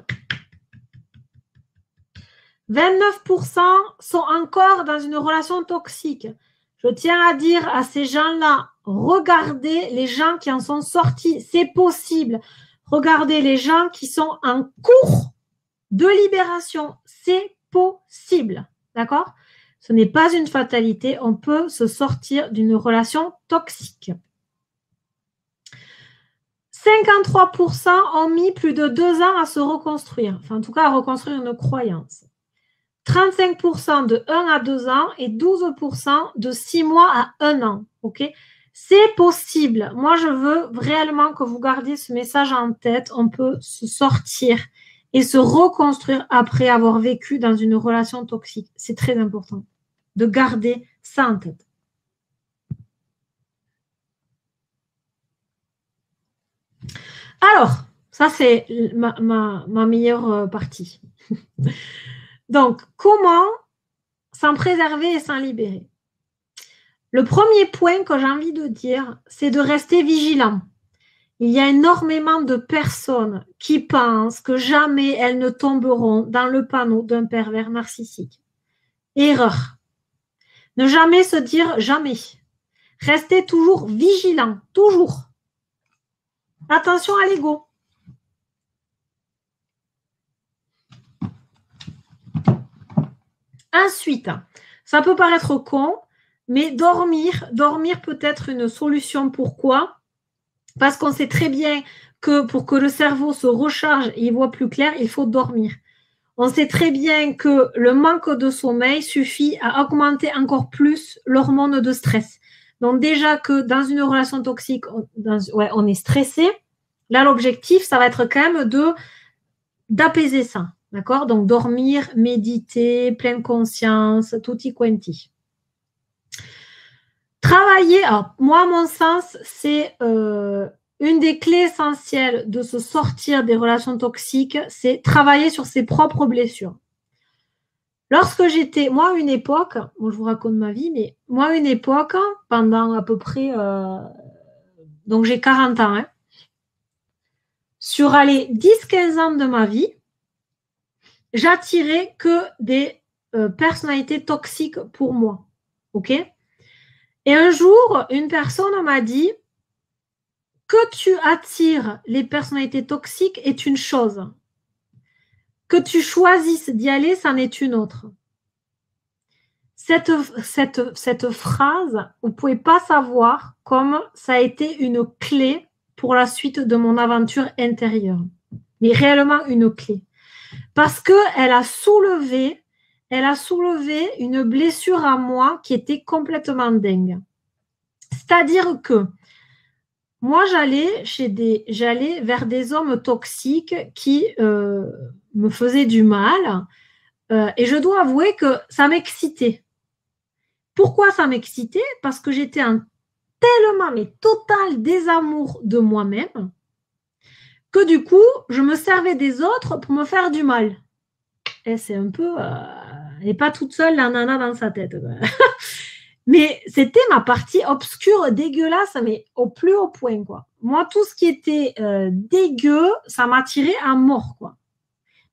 29% sont encore dans une relation toxique. Je tiens à dire à ces gens-là, regardez les gens qui en sont sortis. C'est possible. Regardez les gens qui sont en cours de libération. C'est possible. D'accord? Ce n'est pas une fatalité. On peut se sortir d'une relation toxique. 53% ont mis plus de 2 ans à se reconstruire. Enfin, en tout cas, à reconstruire une croyance. 35% de 1 à 2 ans et 12% de 6 mois à 1 an. OK? C'est possible. Moi, je veux réellement que vous gardiez ce message en tête. On peut se sortir et se reconstruire après avoir vécu dans une relation toxique. C'est très important. de garder ça en tête. Alors, ça c'est ma meilleure partie. Donc, comment s'en préserver et s'en libérer? Le premier point que j'ai envie de dire, c'est de rester vigilant. Il y a énormément de personnes qui pensent que jamais elles ne tomberont dans le panneau d'un pervers narcissique. Erreur. Ne jamais se dire jamais. Restez toujours vigilant, toujours. Attention à l'ego. Ensuite, ça peut paraître con, mais dormir peut être une solution. Pourquoi? Parce qu'on sait très bien que pour que le cerveau se recharge et il voit plus clair, il faut dormir. On sait très bien que le manque de sommeil suffit à augmenter encore plus l'hormone de stress. Donc déjà que dans une relation toxique, on est stressé, là l'objectif, ça va être quand même d'apaiser ça. D'accord? Donc dormir, méditer, pleine conscience, tutti quanti. Travailler, alors moi à mon sens, c'est une des clés essentielles de se sortir des relations toxiques, c'est travailler sur ses propres blessures. Lorsque j'étais, moi à une époque, bon, je vous raconte ma vie, mais moi à une époque, pendant à peu près, donc j'ai 40 ans, hein, sur les 10-15 ans de ma vie, j'attirais que des personnalités toxiques pour moi. Ok? Et un jour, une personne m'a dit que tu attires les personnalités toxiques est une chose. Que tu choisisses d'y aller, c'en est une autre. Cette phrase, vous ne pouvez pas savoir comme ça a été une clé pour la suite de mon aventure intérieure. Mais réellement une clé. Parce qu'elle a soulevé une blessure à moi qui était complètement dingue. C'est-à-dire que moi, j'allais vers des hommes toxiques qui me faisaient du mal et je dois avouer que ça m'excitait. Pourquoi ça m'excitait? Parce que j'étais en tellement, mais total désamour de moi-même que du coup, je me servais des autres pour me faire du mal. Et c'est un peu... elle n'est pas toute seule, la nana dans sa tête. Mais c'était ma partie obscure, dégueulasse, mais au plus haut point, quoi. Moi, tout ce qui était dégueu, ça m'attirait à mort, quoi.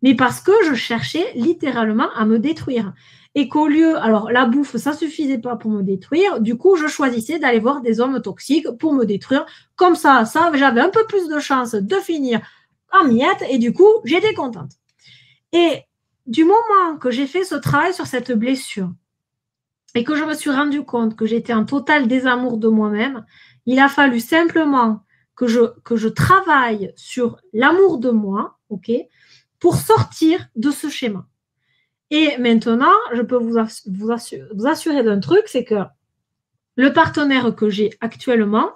Mais parce que je cherchais littéralement à me détruire. Et qu'au lieu, alors la bouffe, ça suffisait pas pour me détruire. Du coup, je choisissais d'aller voir des hommes toxiques pour me détruire. Comme ça, j'avais un peu plus de chance de finir en miettes. Et du coup, j'étais contente. Et du moment que j'ai fait ce travail sur cette blessure, et que je me suis rendu compte que j'étais en total désamour de moi-même, il a fallu simplement que je travaille sur l'amour de moi, ok, pour sortir de ce schéma. Et maintenant, je peux vous assurer d'un truc, c'est que le partenaire que j'ai actuellement,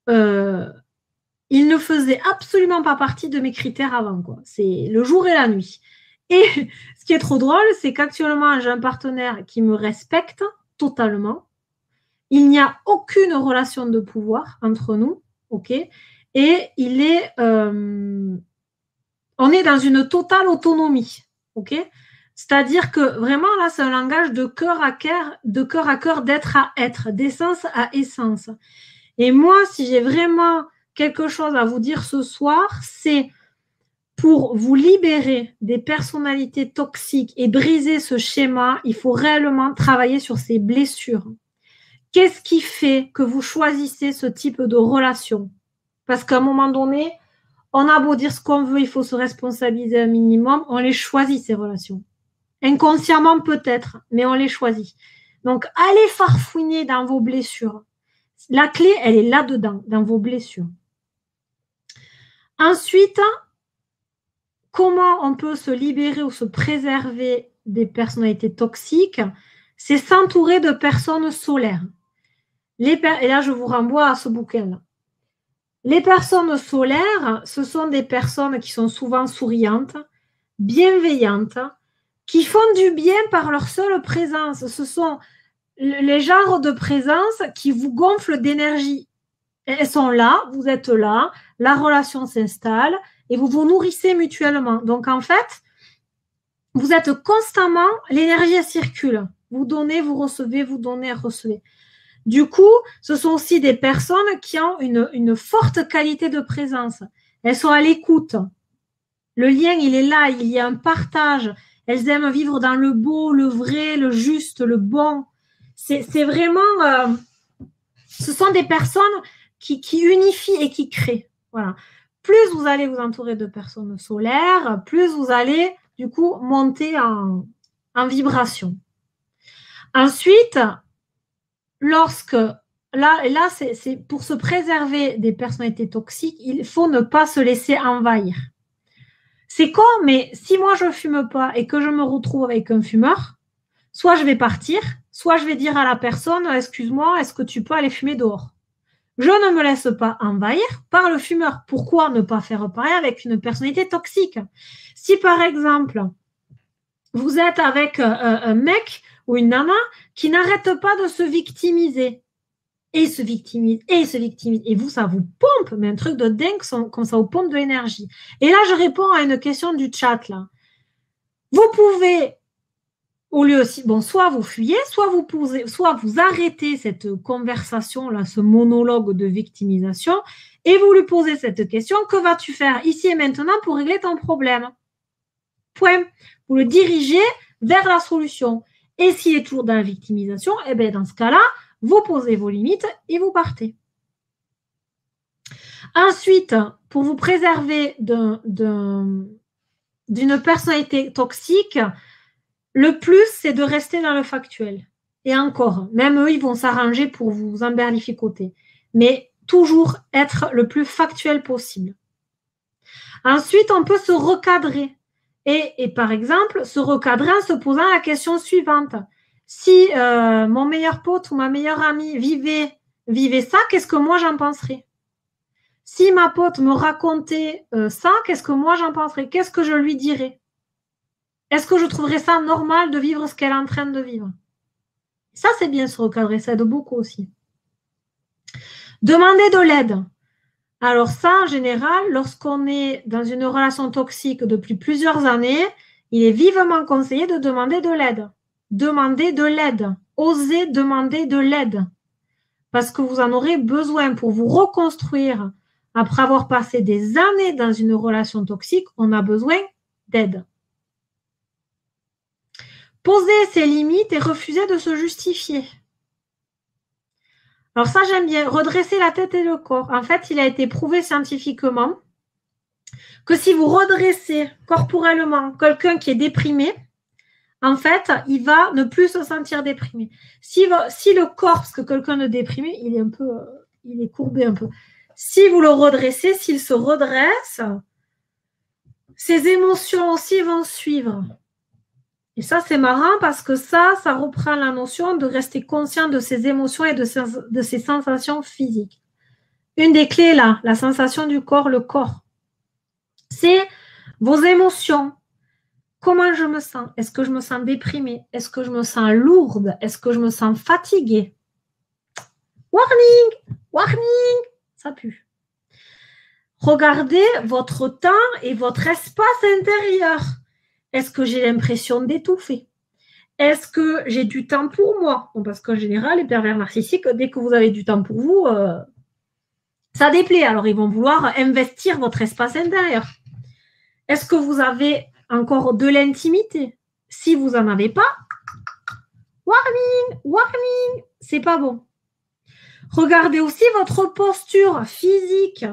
il ne faisait absolument pas partie de mes critères avant, quoi. C'est le jour et la nuit. Et ce qui est trop drôle, c'est qu'actuellement, j'ai un partenaire qui me respecte totalement. Il n'y a aucune relation de pouvoir entre nous, ok? Et on est dans une totale autonomie, ok? C'est-à-dire que vraiment, là, c'est un langage de cœur à cœur, d'être à être, d'essence à essence. Et moi, si j'ai vraiment quelque chose à vous dire ce soir, c'est pour vous libérer des personnalités toxiques et briser ce schéma, il faut réellement travailler sur ces blessures. Qu'est-ce qui fait que vous choisissez ce type de relation? Parce qu'à un moment donné, on a beau dire ce qu'on veut, il faut se responsabiliser un minimum, on les choisit, ces relations. Inconsciemment peut-être, mais on les choisit. Donc, allez farfouiner dans vos blessures. La clé, elle est là-dedans, dans vos blessures. Ensuite, comment on peut se libérer ou se préserver des personnalités toxiques? C'est s'entourer de personnes solaires. Et là, je vous renvoie à ce bouquin-là. Les personnes solaires, ce sont des personnes qui sont souvent souriantes, bienveillantes, qui font du bien par leur seule présence. Ce sont les genres de présence qui vous gonflent d'énergie. Elles sont là, vous êtes là, la relation s'installe et vous vous nourrissez mutuellement. Donc, en fait, vous êtes constamment, l'énergie circule. Vous donnez, vous recevez, vous donnez, recevez. Du coup, ce sont aussi des personnes qui ont une forte qualité de présence. Elles sont à l'écoute. Le lien, il est là, il y a un partage. Elles aiment vivre dans le beau, le vrai, le juste, le bon. C'est vraiment... ce sont des personnes qui unifient et qui créent. Voilà. Plus vous allez vous entourer de personnes solaires, plus vous allez, du coup, monter en vibration. Ensuite, lorsque... Là c'est pour se préserver des personnalités toxiques, il faut ne pas se laisser envahir. C'est con, mais si moi je ne fume pas et que je me retrouve avec un fumeur, soit je vais partir, soit je vais dire à la personne, excuse-moi, est-ce que tu peux aller fumer dehors? Je ne me laisse pas envahir par le fumeur. Pourquoi ne pas faire pareil avec une personnalité toxique? Si par exemple, vous êtes avec un mec ou une nana qui n'arrête pas de se victimiser, et se victimise, et se victimise. Et vous, ça vous pompe, mais un truc de dingue, comme ça vous pompe de l'énergie. Et là, je réponds à une question du chat, là. Vous pouvez, au lieu aussi, bon, soit vous fuyez, soit vous arrêtez cette conversation-là, ce monologue de victimisation, et vous lui posez cette question, que vas-tu faire ici et maintenant pour régler ton problème? Point. Vous le dirigez vers la solution. Et s'il est toujours dans la victimisation, eh bien, dans ce cas-là, vous posez vos limites et vous partez. Ensuite, pour vous préserver d'une personnalité toxique, le plus, c'est de rester dans le factuel. Et encore, même eux, ils vont s'arranger pour vous emberlificoter. Mais toujours être le plus factuel possible. Ensuite, on peut se recadrer. Et par exemple, se recadrer en se posant la question suivante. Si mon meilleur pote ou ma meilleure amie vivait ça, qu'est-ce que moi j'en penserais? Si ma pote me racontait ça, qu'est-ce que moi j'en penserais? Qu'est-ce que je lui dirais? Est-ce que je trouverais ça normal de vivre ce qu'elle est en train de vivre? Ça, c'est bien se recadrer, ça aide beaucoup aussi. Demander de l'aide. Alors ça, en général, lorsqu'on est dans une relation toxique depuis plusieurs années, il est vivement conseillé de demander de l'aide. Demandez de l'aide. Osez demander de l'aide. Parce que vous en aurez besoin pour vous reconstruire. Après avoir passé des années dans une relation toxique, on a besoin d'aide. Poser ses limites et refuser de se justifier. Alors ça, j'aime bien. Redresser la tête et le corps. En fait, il a été prouvé scientifiquement que si vous redressez corporellement quelqu'un qui est déprimé, en fait, il va ne plus se sentir déprimé. Si le corps, parce que quelqu'un de déprimé, il est courbé un peu. Si vous le redressez, s'il se redresse, ses émotions aussi vont suivre. Et ça, c'est marrant parce que ça reprend la notion de rester conscient de ses émotions et de ses sensations physiques. Une des clés là, la sensation du corps, le corps, c'est vos émotions. Comment je me sens? Est-ce que je me sens déprimée? Est-ce que je me sens lourde? Est-ce que je me sens fatiguée? Warning! Warning! Ça pue. Regardez votre temps et votre espace intérieur. Est-ce que j'ai l'impression d'étouffer? Est-ce que j'ai du temps pour moi? Bon, parce qu'en général, les pervers narcissiques, dès que vous avez du temps pour vous, ça déplaît. Alors, ils vont vouloir investir votre espace intérieur. Est-ce que vous avez encore de l'intimité? Si vous n'en avez pas, warning, warning, c'est pas bon. Regardez aussi votre posture physique.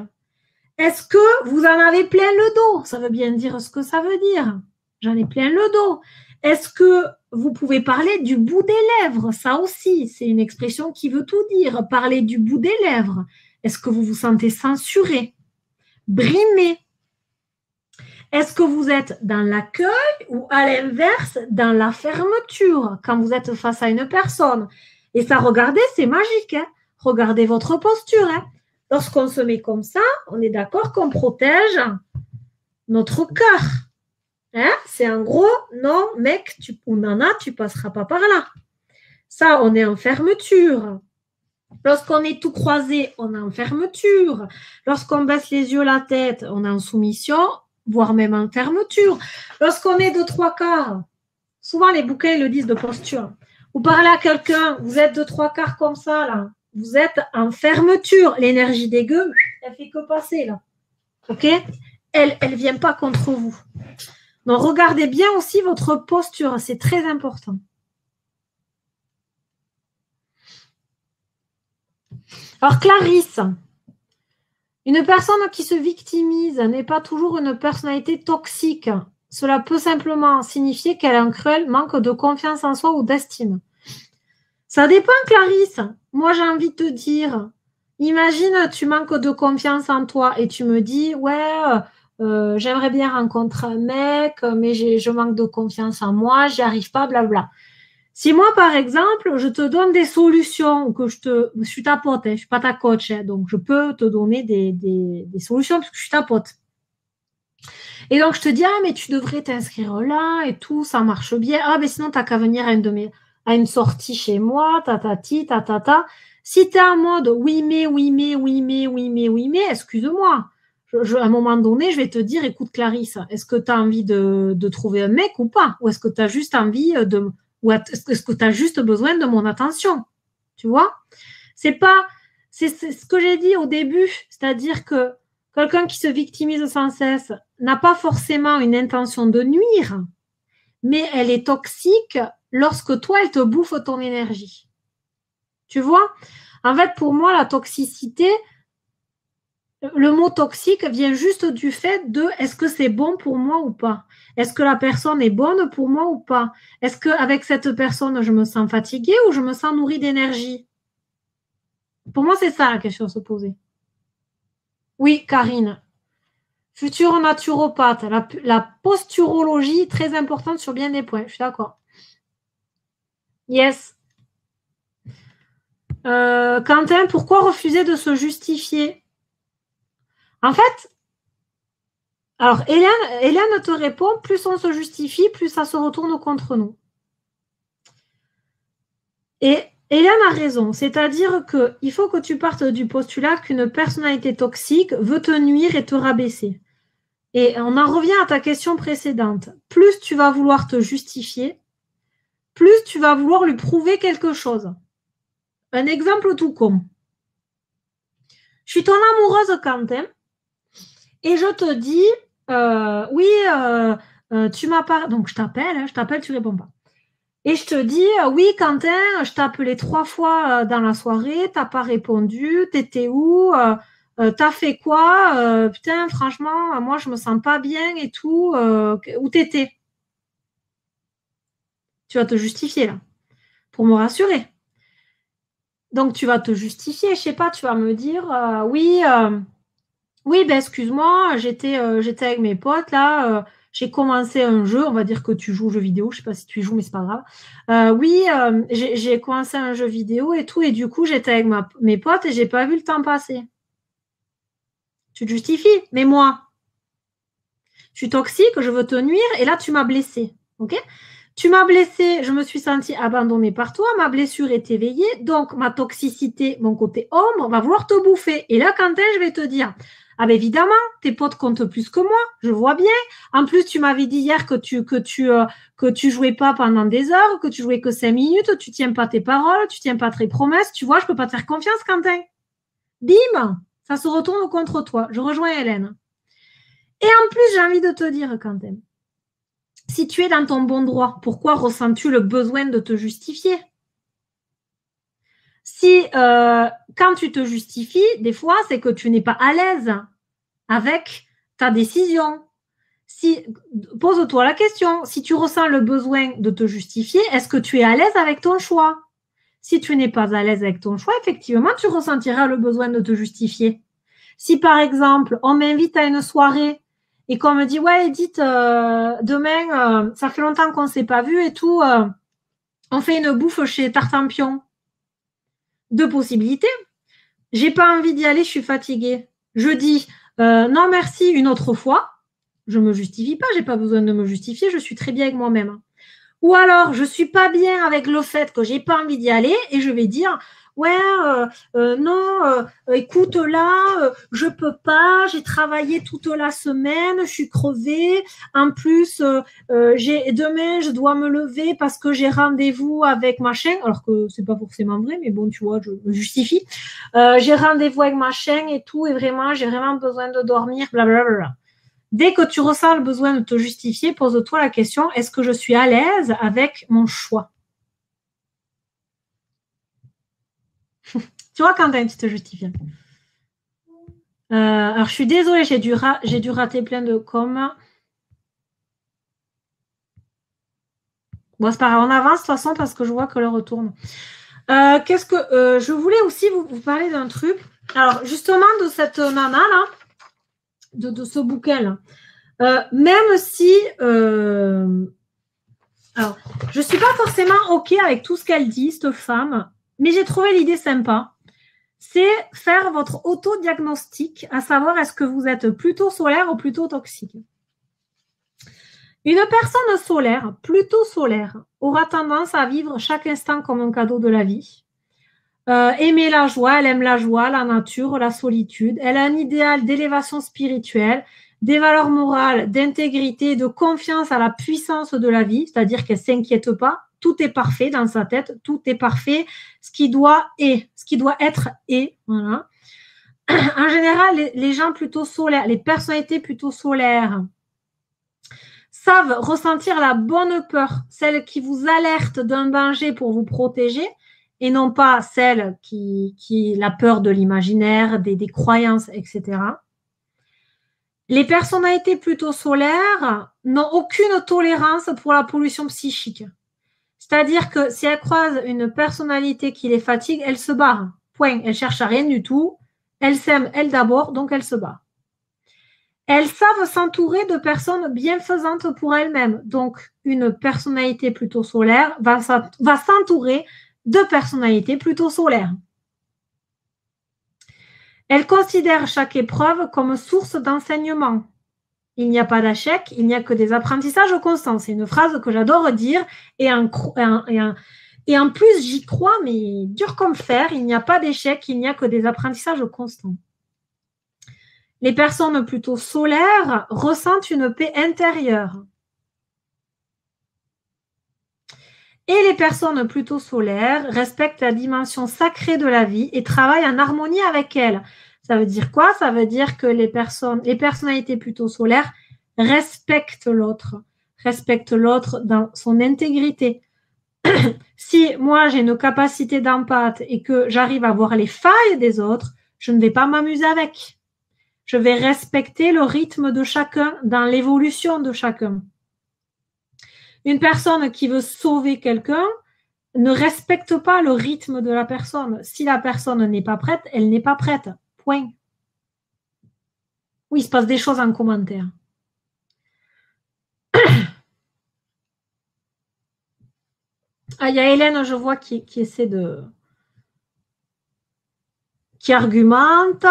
Est-ce que vous en avez plein le dos? Ça veut bien dire ce que ça veut dire. J'en ai plein le dos. Est-ce que vous pouvez parler du bout des lèvres? Ça aussi, c'est une expression qui veut tout dire. Parler du bout des lèvres. Est-ce que vous vous sentez censuré, brimé? Est-ce que vous êtes dans l'accueil ou à l'inverse, dans la fermeture quand vous êtes face à une personne? Et ça, regardez, c'est magique. Hein? Regardez votre posture. Hein? Lorsqu'on se met comme ça, on est d'accord qu'on protège notre cœur. Hein? C'est en gros, non, mec ou nana, tu passeras pas par là. Ça, on est en fermeture. Lorsqu'on est tout croisé, on est en fermeture. Lorsqu'on baisse les yeux, la tête, on est en soumission, voire même en fermeture. Lorsqu'on est de trois quarts, souvent les bouquins le disent de posture. Vous parlez à quelqu'un, vous êtes de trois quarts comme ça, là. Vous êtes en fermeture. L'énergie des gueux, elle fait que passer, là. OK? Elle ne vient pas contre vous. Donc, regardez bien aussi votre posture. C'est très important. Alors, Clarisse, une personne qui se victimise n'est pas toujours une personnalité toxique. Cela peut simplement signifier qu'elle a un cruel manque de confiance en soi ou d'estime. Ça dépend, Clarisse. Moi, j'ai envie de te dire, imagine, tu manques de confiance en toi et tu me dis, ouais, j'aimerais bien rencontrer un mec, mais je manque de confiance en moi, j'y arrive pas, blabla. Si moi, par exemple, je te donne des solutions, que je suis ta pote, je ne suis pas ta coach, donc je peux te donner des solutions parce que je suis ta pote. Et donc, je te dis, ah, mais tu devrais t'inscrire là et tout, ça marche bien. Ah, mais sinon, tu n'as qu'à venir à une sortie chez moi, tatati, tatata. Si tu es en mode oui, mais, excuse-moi. À un moment donné, je vais te dire, écoute, Clarisse, est-ce que tu as envie de trouver un mec ou pas? Ou est-ce que tu as juste envie ou est-ce que tu as juste besoin de mon attention? Tu vois? C'est ce que j'ai dit au début, c'est-à-dire que quelqu'un qui se victimise sans cesse n'a pas forcément une intention de nuire, mais elle est toxique lorsque toi, elle te bouffe ton énergie. Tu vois? En fait, pour moi, la toxicité, le mot toxique vient juste du fait de est-ce que c'est bon pour moi ou pas? Est-ce que la personne est bonne pour moi ou pas? Est-ce qu'avec cette personne, je me sens fatiguée ou je me sens nourrie d'énergie? Pour moi, c'est ça la question à se poser. Oui, Karine. Future naturopathe. La posturologie, très importante sur bien des points. Je suis d'accord. Yes. Quentin, pourquoi refuser de se justifier? En fait, alors Hélène te répond, plus on se justifie, plus ça se retourne contre nous. Et Hélène a raison, c'est-à-dire qu'il faut que tu partes du postulat qu'une personnalité toxique veut te nuire et te rabaisser. Et on en revient à ta question précédente. Plus tu vas vouloir te justifier, plus tu vas vouloir lui prouver quelque chose. Un exemple tout con. Je suis ton amoureuse, Quentin, et je te dis, oui, tu m'as pas... Donc, je t'appelle, tu réponds pas. Et je te dis, oui, Quentin, je t'ai appelé 3 fois dans la soirée, t'as pas répondu, t'étais où, t'as fait quoi, putain, franchement, moi, je me sens pas bien et tout, où t'étais? Tu vas te justifier, là, pour me rassurer. Donc, tu vas te justifier, je sais pas, tu vas me dire, oui, ben excuse-moi, j'étais avec mes potes, là, j'ai commencé un jeu, on va dire que tu joues aux jeux vidéo, je sais pas si tu y joues, mais c'est pas grave. Oui, j'ai commencé un jeu vidéo et tout, et du coup, j'étais avec mes potes et j'ai pas vu le temps passer. Tu te justifies, mais moi, je suis toxique, je veux te nuire, et là, tu m'as blessé, ok? Tu m'as blessé, je me suis sentie abandonnée par toi, ma blessure est éveillée, donc ma toxicité, mon côté ombre, va vouloir te bouffer. Et là, Quentin, je vais te dire, ah ben évidemment, tes potes comptent plus que moi, je vois bien. En plus, tu m'avais dit hier que tu jouais pas pendant des heures, que tu jouais que 5 minutes, tu tiens pas tes paroles, tu tiens pas tes promesses, tu vois, je peux pas te faire confiance, Quentin. Bim, ça se retourne contre toi. Je rejoins Hélène. Et en plus, j'ai envie de te dire, Quentin, si tu es dans ton bon droit, pourquoi ressens-tu le besoin de te justifier? Si quand tu te justifies, des fois, c'est que tu n'es pas à l'aise avec ta décision. Pose-toi la question, si tu ressens le besoin de te justifier, est-ce que tu es à l'aise avec ton choix? Si tu n'es pas à l'aise avec ton choix, effectivement, tu ressentiras le besoin de te justifier. Si par exemple, on m'invite à une soirée et qu'on me dit, ouais, Edith, demain, ça fait longtemps qu'on ne s'est pas vu et tout, on fait une bouffe chez Tartampion. 2 possibilités. J'ai pas envie d'y aller, je suis fatiguée. Je dis, non merci, une autre fois. Je ne me justifie pas, je n'ai pas besoin de me justifier, je suis très bien avec moi-même. Ou alors, je ne suis pas bien avec le fait que je n'ai pas envie d'y aller et je vais dire, ouais, non, écoute, là, je ne peux pas, j'ai travaillé toute la semaine, je suis crevée. En plus, demain, je dois me lever parce que j'ai rendez-vous avec machin, alors que ce n'est pas forcément vrai, mais bon, tu vois, je me justifie. J'ai rendez-vous avec machin et tout, et vraiment, j'ai vraiment besoin de dormir, blablabla. Dès que tu ressens le besoin de te justifier, pose-toi la question, est-ce que je suis à l'aise avec mon choix? Tu vois, Quentin, tu te justifies. Alors, je suis désolée, j'ai dû rater plein de coms. Bon, c'est pas grave, on avance de toute façon parce que je vois que l'heure retourne. Je voulais aussi vous parler d'un truc. Alors, justement, de cette nana-là, de ce bouquin-là. Même si... alors, je ne suis pas forcément OK avec tout ce qu'elle dit, cette femme, mais j'ai trouvé l'idée sympa. C'est faire votre autodiagnostic, à savoir est-ce que vous êtes plutôt solaire ou plutôt toxique. Une personne solaire, plutôt solaire, aura tendance à vivre chaque instant comme un cadeau de la vie. Aimer la joie, elle aime la joie, la nature, la solitude. Elle a un idéal d'élévation spirituelle, des valeurs morales, d'intégrité, de confiance à la puissance de la vie, c'est-à-dire qu'elle ne s'inquiète pas. Tout est parfait dans sa tête, tout est parfait. Ce qui doit être est. Voilà. En général, les gens plutôt solaires, les personnalités plutôt solaires, savent ressentir la bonne peur, celle qui vous alerte d'un danger pour vous protéger, et non pas celle qui la peur de l'imaginaire, des croyances, etc. Les personnalités plutôt solaires n'ont aucune tolérance pour la pollution psychique. C'est-à-dire que si elles croisent une personnalité qui les fatigue, elles se barrent. Point. Elles cherchent à rien du tout. Elles s'aiment, elles d'abord, donc elles se barrent. Elles savent s'entourer de personnes bienfaisantes pour elles-mêmes. Donc, une personnalité plutôt solaire va s'entourer de personnalités plutôt solaires. Elles considèrent chaque épreuve comme source d'enseignement. Il n'y a pas d'échec, il n'y a que des apprentissages constants. C'est une phrase que j'adore dire et en plus, j'y crois, mais dur comme fer. Il n'y a pas d'échec, il n'y a que des apprentissages constants. Les personnes plutôt solaires ressentent une paix intérieure. Et les personnes plutôt solaires respectent la dimension sacrée de la vie et travaillent en harmonie avec elle. Ça veut dire quoi? Ça veut dire que les personnalités plutôt solaires respectent l'autre dans son intégrité. Si moi j'ai une capacité d'empathie et que j'arrive à voir les failles des autres, je ne vais pas m'amuser avec. Je vais respecter le rythme de chacun dans l'évolution de chacun. Une personne qui veut sauver quelqu'un ne respecte pas le rythme de la personne. Si la personne n'est pas prête, elle n'est pas prête. Point. Oui, il se passe des choses en commentaire. Ah, il y a Hélène, je vois, qui essaie de... qui argumente.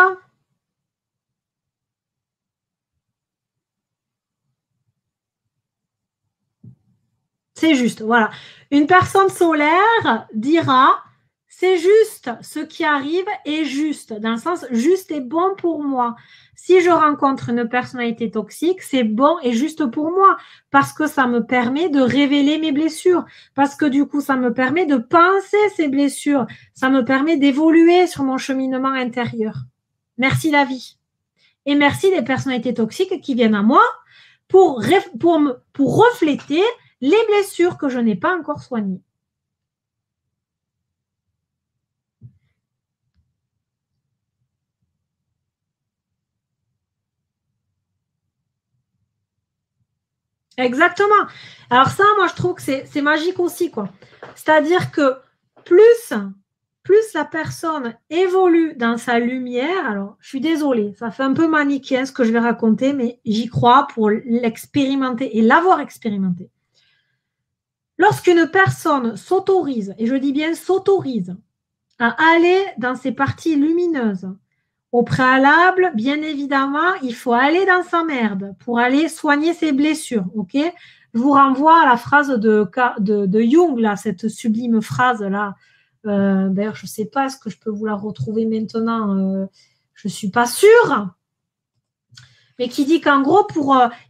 C'est juste, voilà. Une personne solaire dira, c'est juste, ce qui arrive est juste, dans le sens, juste et bon pour moi. Si je rencontre une personnalité toxique, c'est bon et juste pour moi, parce que ça me permet de révéler mes blessures, parce que du coup, ça me permet de penser ces blessures, ça me permet d'évoluer sur mon cheminement intérieur. Merci la vie. Et merci les personnalités toxiques qui viennent à moi pour refléter les blessures que je n'ai pas encore soignées. Exactement. Alors ça, moi, je trouve que c'est magique aussi, quoi. C'est-à-dire que plus la personne évolue dans sa lumière, alors je suis désolée, ça fait un peu manichéen ce que je vais raconter, mais j'y crois pour l'expérimenter et l'avoir expérimenté. Lorsqu'une personne s'autorise, et je dis bien s'autorise, à aller dans ses parties lumineuses, Au préalable, bien évidemment, il faut aller dans sa merde pour aller soigner ses blessures. Ok? Je vous renvoie à la phrase de Jung, là, cette sublime phrase-là. D'ailleurs, je ne sais pas, est-ce que je peux vous la retrouver maintenant? Je ne suis pas sûre. Mais qui dit qu'en gros,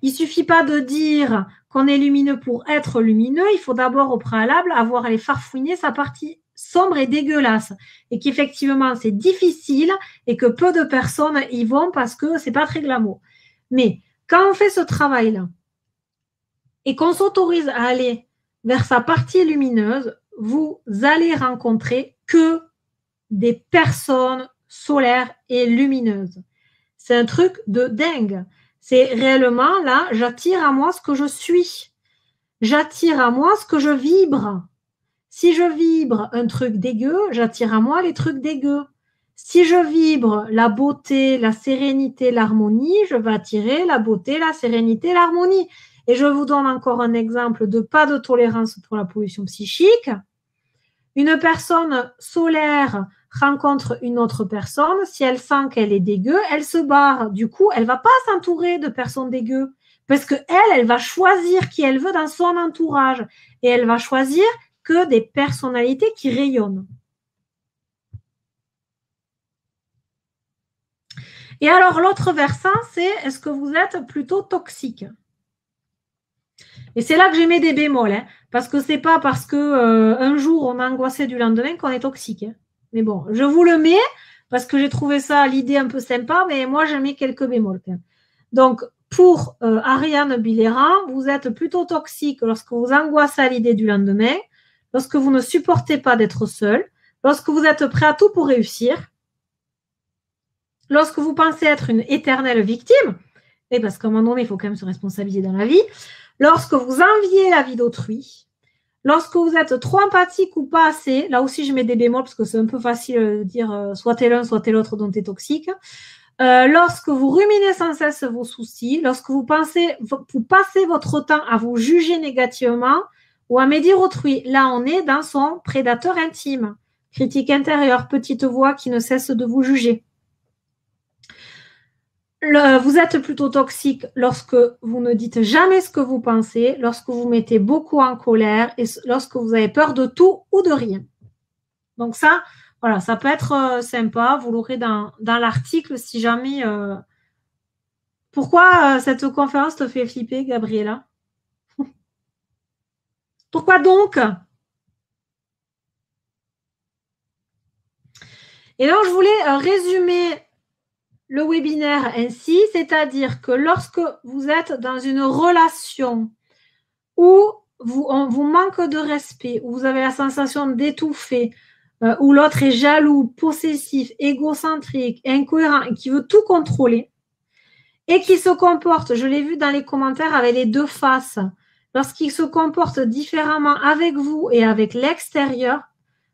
il ne suffit pas de dire qu'on est lumineux pour être lumineux, il faut d'abord au préalable avoir les farfouiner sa partie sombre et dégueulasse. Et qu'effectivement, c'est difficile et que peu de personnes y vont parce que c'est pas très glamour. Mais quand on fait ce travail-là et qu'on s'autorise à aller vers sa partie lumineuse, vous allez rencontrer que des personnes solaires et lumineuses. C'est un truc de dingue. C'est réellement là, j'attire à moi ce que je suis. J'attire à moi ce que je vibre. Si je vibre un truc dégueu, j'attire à moi les trucs dégueux. Si je vibre la beauté, la sérénité, l'harmonie, je vais attirer la beauté, la sérénité, l'harmonie. Et je vous donne encore un exemple de pas de tolérance pour la pollution psychique. Une personne solaire rencontre une autre personne, si elle sent qu'elle est dégueu, elle se barre. Du coup, elle va pas s'entourer de personnes dégueu parce que elle va choisir qui elle veut dans son entourage et elle va choisir que des personnalités qui rayonnent. Et alors, l'autre versant, c'est est-ce que vous êtes plutôt toxique? Et c'est là que j'ai mis des bémols, hein, parce que c'est pas parce que un jour on a angoissé du lendemain qu'on est toxique. Hein. Mais bon, je vous le mets parce que j'ai trouvé ça l'idée un peu sympa, mais moi j'ai mis quelques bémols. Hein. Donc pour Ariane Biléran, vous êtes plutôt toxique lorsque vous angoissez à l'idée du lendemain, lorsque vous ne supportez pas d'être seul, lorsque vous êtes prêt à tout pour réussir, lorsque vous pensez être une éternelle victime, et parce qu'à un moment donné, il faut quand même se responsabiliser dans la vie, lorsque vous enviez la vie d'autrui, lorsque vous êtes trop empathique ou pas assez, là aussi je mets des bémols parce que c'est un peu facile de dire soit t'es l'un, soit t'es l'autre dont t'es toxique. Lorsque vous ruminez sans cesse vos soucis, lorsque vous passez votre temps à vous juger négativement ou à médire autrui, là on est dans son prédateur intime. Critique intérieure, petite voix qui ne cesse de vous juger. Vous êtes plutôt toxique lorsque vous ne dites jamais ce que vous pensez, lorsque vous mettez beaucoup en colère et lorsque vous avez peur de tout ou de rien. Donc ça, voilà, ça peut être sympa. Vous l'aurez dans l'article si jamais. Pourquoi cette conférence te fait flipper, Gabriella? Pourquoi donc? Et donc, je voulais résumer le webinaire ainsi, c'est-à-dire que lorsque vous êtes dans une relation où on vous manque de respect, où vous avez la sensation d'étouffer, où l'autre est jaloux, possessif, égocentrique, incohérent et qui veut tout contrôler, et qui se comporte, je l'ai vu dans les commentaires, avec les deux faces, lorsqu'il se comporte différemment avec vous et avec l'extérieur,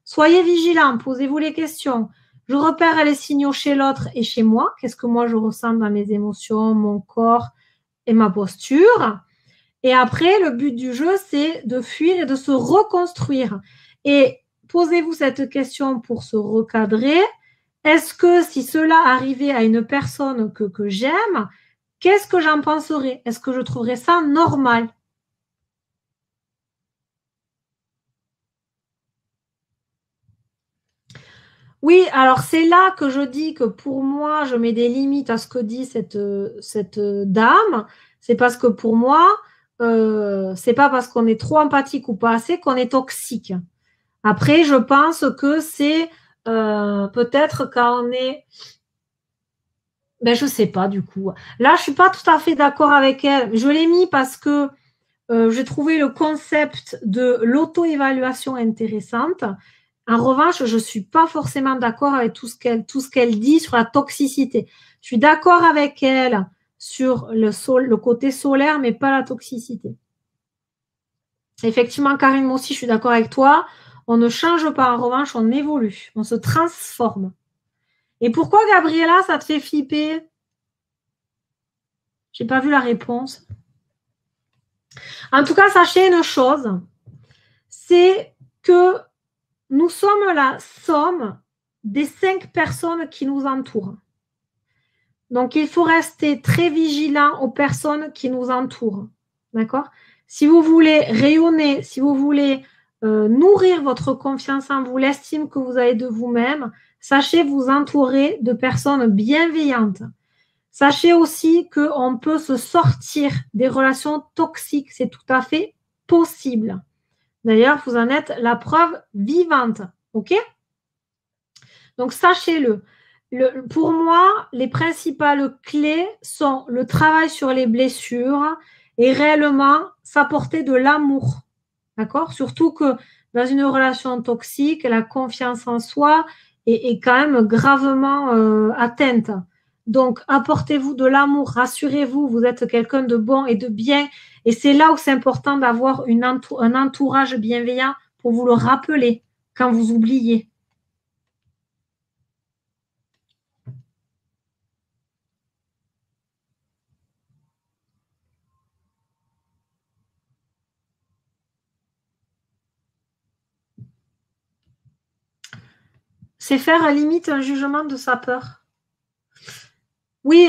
soyez vigilants, posez-vous les questions. Je repère les signaux chez l'autre et chez moi. Qu'est-ce que moi je ressens dans mes émotions, mon corps et ma posture? Et après, le but du jeu, c'est de fuir et de se reconstruire. Et posez-vous cette question pour se recadrer. Est-ce que si cela arrivait à une personne que j'aime, qu'est-ce que j'en penserais? Est-ce que je trouverais ça normal? Oui, alors c'est là que je dis que pour moi, je mets des limites à ce que dit cette dame. C'est parce que pour moi, c'est pas parce qu'on est trop empathique ou pas assez qu'on est toxique. Après, je pense que c'est peut-être quand on est... Ben, je sais pas du coup. Là, je suis pas tout à fait d'accord avec elle. Je l'ai mis parce que j'ai trouvé le concept de l'auto-évaluation intéressante. En revanche, je ne suis pas forcément d'accord avec tout ce qu'elle dit sur la toxicité. Je suis d'accord avec elle sur le côté solaire, mais pas la toxicité. Effectivement, Karine, moi aussi, je suis d'accord avec toi. On ne change pas, en revanche, on évolue, on se transforme. Et pourquoi, Gabriella, ça te fait flipper? Je n'ai pas vu la réponse. En tout cas, sachez une chose, c'est que nous sommes la somme des 5 personnes qui nous entourent. Donc, il faut rester très vigilant aux personnes qui nous entourent. D'accord? Si vous voulez rayonner, si vous voulez nourrir votre confiance en vous, l'estime que vous avez de vous-même, sachez vous entourer de personnes bienveillantes. Sachez aussi qu'on peut se sortir des relations toxiques. C'est tout à fait possible. D'ailleurs, vous en êtes la preuve vivante. OK? Donc, sachez-le. Pour moi, les principales clés sont le travail sur les blessures et réellement s'apporter de l'amour. D'accord? Surtout que dans une relation toxique, la confiance en soi est quand même gravement atteinte. Donc, apportez-vous de l'amour, rassurez-vous, vous êtes quelqu'un de bon et de bien. Et c'est là où c'est important d'avoir un entourage bienveillant pour vous le rappeler quand vous oubliez. C'est faire à limite un jugement de sa peur. Oui,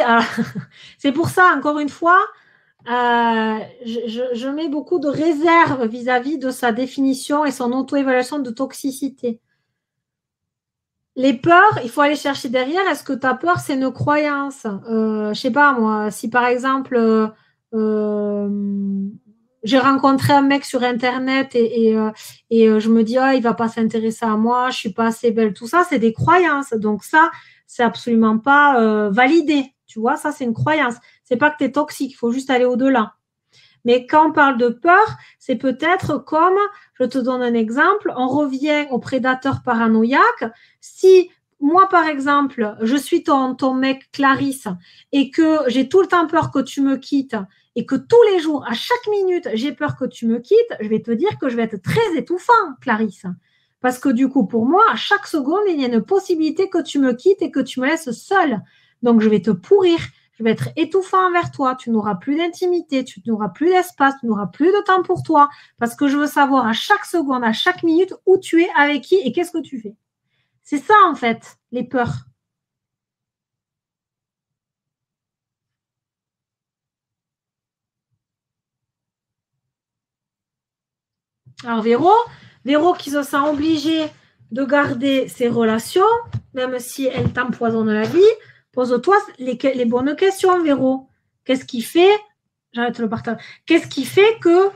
c'est pour ça, encore une fois, je mets beaucoup de réserve vis-à-vis de sa définition et son auto-évaluation de toxicité. Les peurs, il faut aller chercher derrière. Est-ce que ta peur, c'est une croyance? Je sais pas, moi, si par exemple, j'ai rencontré un mec sur Internet et je me dis, ah, il va pas s'intéresser à moi, je suis pas assez belle, tout ça, c'est des croyances. Donc ça, c'est absolument pas validé. Tu vois, ça, c'est une croyance. C'est pas que tu es toxique, il faut juste aller au-delà. Mais quand on parle de peur, c'est peut-être comme, je te donne un exemple, on revient au prédateur paranoïaque. Si moi, par exemple, je suis ton mec Clarisse et que j'ai tout le temps peur que tu me quittes et que tous les jours, à chaque minute, j'ai peur que tu me quittes, je vais te dire que je vais être très étouffant, Clarisse. Parce que du coup, pour moi, à chaque seconde, il y a une possibilité que tu me quittes et que tu me laisses seule. Donc, je vais te pourrir. Je vais être étouffant envers toi, tu n'auras plus d'intimité, tu n'auras plus d'espace, tu n'auras plus de temps pour toi, parce que je veux savoir à chaque seconde, à chaque minute où tu es, avec qui et qu'est-ce que tu fais. C'est ça, en fait, les peurs. Alors, Véro qui se sent obligée de garder ses relations, même si elle t'empoisonne la vie, pose-toi les bonnes questions, Véro. Qu'est-ce qui fait, j'arrête le partage, qu'est-ce qui fait que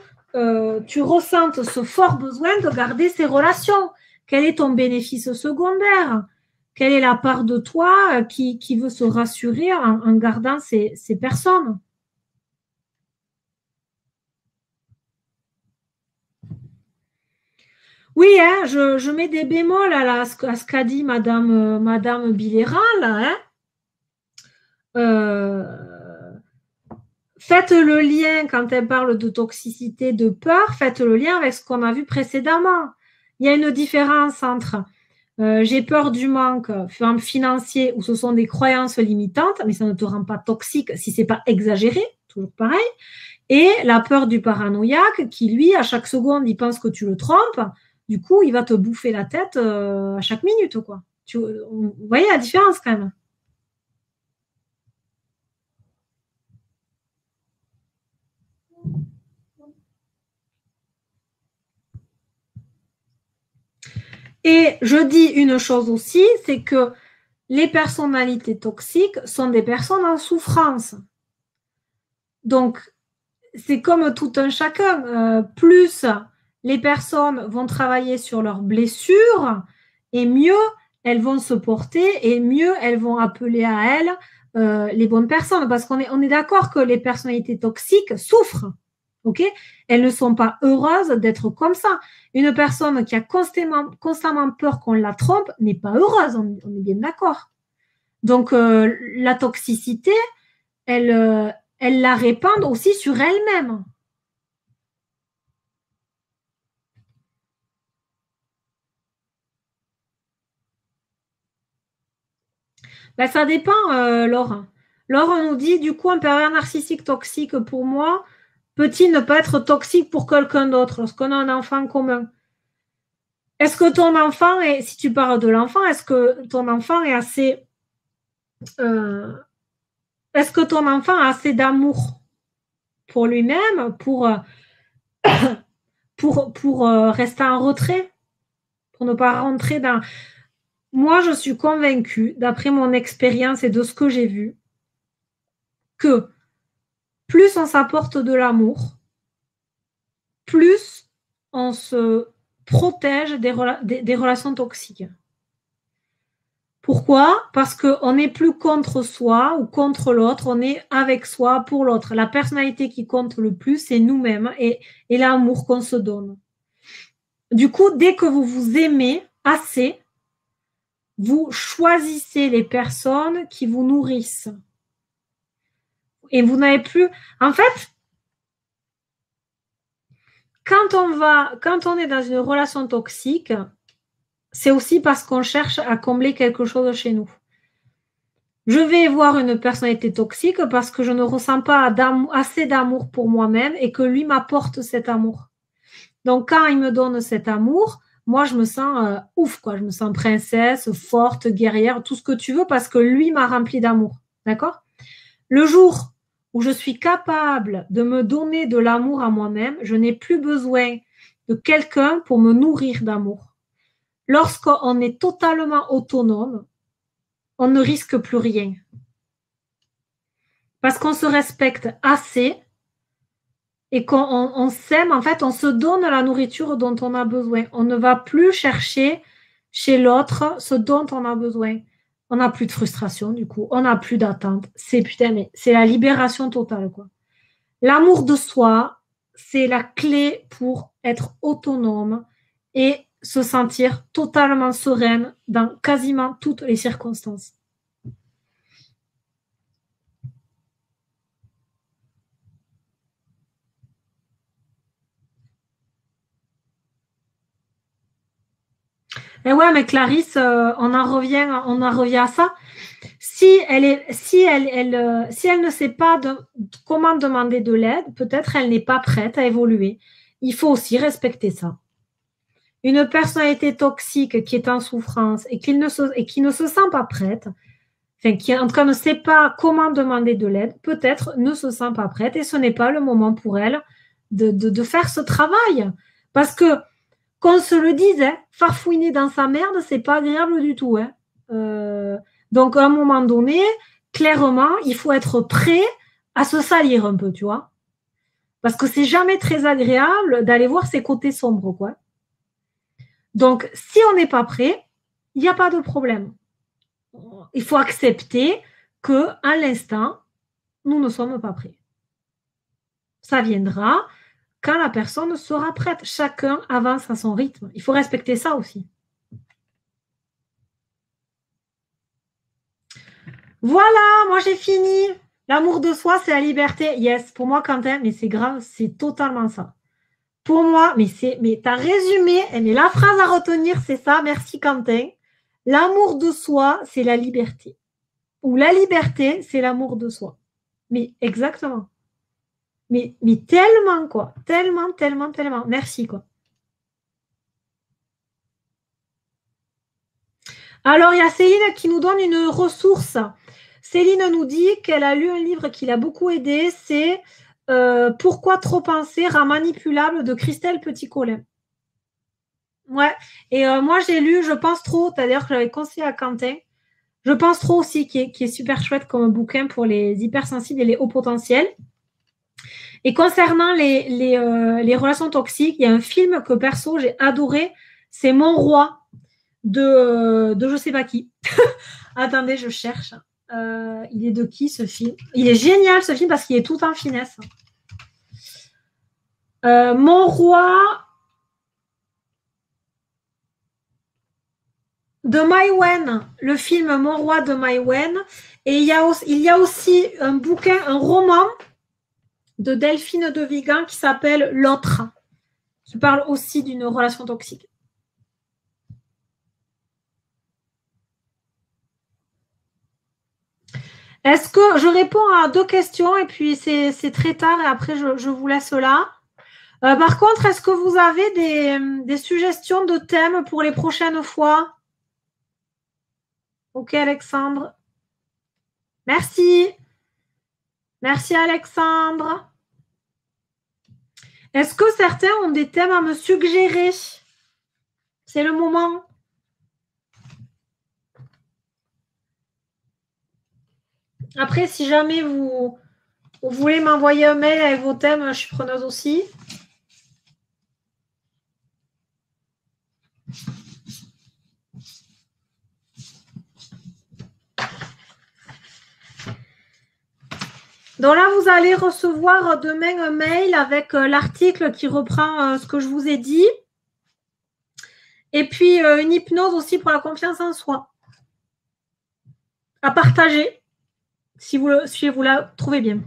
tu ressentes ce fort besoin de garder ces relations? Quel est ton bénéfice secondaire? Quelle est la part de toi qui veut se rassurer en gardant ces personnes? Oui, hein, je mets des bémols à ce qu'a dit Madame Bilera, là, hein. Faites le lien, quand elle parle de toxicité, de peur, faites le lien avec ce qu'on a vu précédemment. Il y a une différence entre j'ai peur du manque financier où ce sont des croyances limitantes, mais ça ne te rend pas toxique si c'est pas exagéré, toujours pareil, et la peur du paranoïaque qui, lui, à chaque seconde, il pense que tu le trompes, du coup, il va te bouffer la tête à chaque minute, quoi. Vous voyez la différence quand même. Et je dis une chose aussi, c'est que les personnalités toxiques sont des personnes en souffrance. Donc, c'est comme tout un chacun. Plus les personnes vont travailler sur leurs blessures, et mieux elles vont se porter, et mieux elles vont appeler à elles les bonnes personnes. Parce on est d'accord que les personnalités toxiques souffrent. Ok? Elles ne sont pas heureuses d'être comme ça. Une personne qui a constamment peur qu'on la trompe n'est pas heureuse, on est bien d'accord. Donc, la toxicité, elle la répand aussi sur elle-même. Ben, ça dépend, Laure. Laure, on nous dit, du coup, un pervers narcissique toxique pour moi, peut-il ne pas être toxique pour quelqu'un d'autre lorsqu'on a un enfant commun? Est-ce que ton enfant, si tu parles de l'enfant, est-ce que ton enfant est assez est-ce que ton enfant a assez d'amour pour lui-même, pour rester en retrait, pour ne pas rentrer dans... Moi, je suis convaincue, d'après mon expérience et de ce que j'ai vu, que plus on s'apporte de l'amour, plus on se protège des relations toxiques. Pourquoi? Parce qu'on n'est plus contre soi ou contre l'autre, on est avec soi pour l'autre. La personnalité qui compte le plus, c'est nous-mêmes et l'amour qu'on se donne. Du coup, dès que vous vous aimez assez, vous choisissez les personnes qui vous nourrissent. Et vous n'avez plus... En fait, quand on est dans une relation toxique, c'est aussi parce qu'on cherche à combler quelque chose chez nous. Je vais voir une personnalité toxique parce que je ne ressens pas assez d'amour pour moi-même et que lui m'apporte cet amour. Donc, quand il me donne cet amour, moi, je me sens ouf, quoi. Je me sens princesse, forte, guerrière, tout ce que tu veux parce que lui m'a rempli d'amour. D'accord? Le jour où je suis capable de me donner de l'amour à moi-même, je n'ai plus besoin de quelqu'un pour me nourrir d'amour. Lorsqu'on est totalement autonome, on ne risque plus rien. Parce qu'on se respecte assez et qu'on s'aime, en fait, on se donne la nourriture dont on a besoin. On ne va plus chercher chez l'autre ce dont on a besoin. On n'a plus de frustration, du coup. On n'a plus d'attente. C'est la libération totale, quoi. L'amour de soi, c'est la clé pour être autonome et se sentir totalement sereine dans quasiment toutes les circonstances. Mais ouais, mais Clarisse, on en revient à ça. Si elle ne sait pas comment demander de l'aide, peut-être elle n'est pas prête à évoluer. Il faut aussi respecter ça. Une personnalité toxique qui est en souffrance et qui ne se sent pas prête, enfin, qui en tout cas ne sait pas comment demander de l'aide, peut-être ne se sent pas prête et ce n'est pas le moment pour elle de faire ce travail. Parce que, qu'on se le dise, hein, farfouiner dans sa merde, c'est pas agréable du tout. Hein. Donc, à un moment donné, clairement, il faut être prêt à se salir un peu, tu vois. Parce que c'est jamais très agréable d'aller voir ses côtés sombres, quoi. Donc, si on n'est pas prêt, il n'y a pas de problème. Il faut accepter qu'à l'instant, nous ne sommes pas prêts. Ça viendra quand la personne sera prête. Chacun avance à son rythme. Il faut respecter ça aussi. Voilà, moi j'ai fini. L'amour de soi, c'est la liberté. Yes, pour moi, Quentin, mais c'est grave, c'est totalement ça. Pour moi, mais t'as résumé, mais la phrase à retenir, c'est ça. Merci, Quentin. L'amour de soi, c'est la liberté. Ou la liberté, c'est l'amour de soi. Mais exactement. Mais tellement, quoi. Tellement, tellement, tellement. Merci, quoi. Alors, il y a Céline qui nous donne une ressource. Céline nous dit qu'elle a lu un livre qui l'a beaucoup aidé. C'est Pourquoi trop penser, rend manipulable de Christelle Petit-Colin. Ouais. Et moi, j'ai lu Je pense trop. D'ailleurs, que j'avais conseillé à Quentin. Je pense trop aussi, qui est super chouette comme bouquin pour les hypersensibles et les hauts potentiels. Et concernant les relations toxiques, il y a un film que perso, j'ai adoré. C'est Mon Roi de je sais pas qui. Attendez, je cherche. Il est de qui ce film? Il est génial ce film parce qu'il est tout en finesse. Mon Roi de Mai Wen, le film Mon Roi de Mai Wen. Et il y a aussi un bouquin, un roman de Delphine de Vigan qui s'appelle L'autre, qui parle aussi d'une relation toxique. Est-ce que je réponds à 2 questions et puis c'est très tard et après je vous laisse là. Par contre, est-ce que vous avez des suggestions de thèmes pour les prochaines fois? Ok, Alexandre. Merci. Merci Alexandre. Est-ce que certains ont des thèmes à me suggérer? C'est le moment. Après, si jamais vous voulez m'envoyer un mail avec vos thèmes, je suis preneuse aussi. Donc là, vous allez recevoir demain un mail avec l'article qui reprend ce que je vous ai dit. Et puis, une hypnose aussi pour la confiance en soi. À partager, si vous la trouvez bien.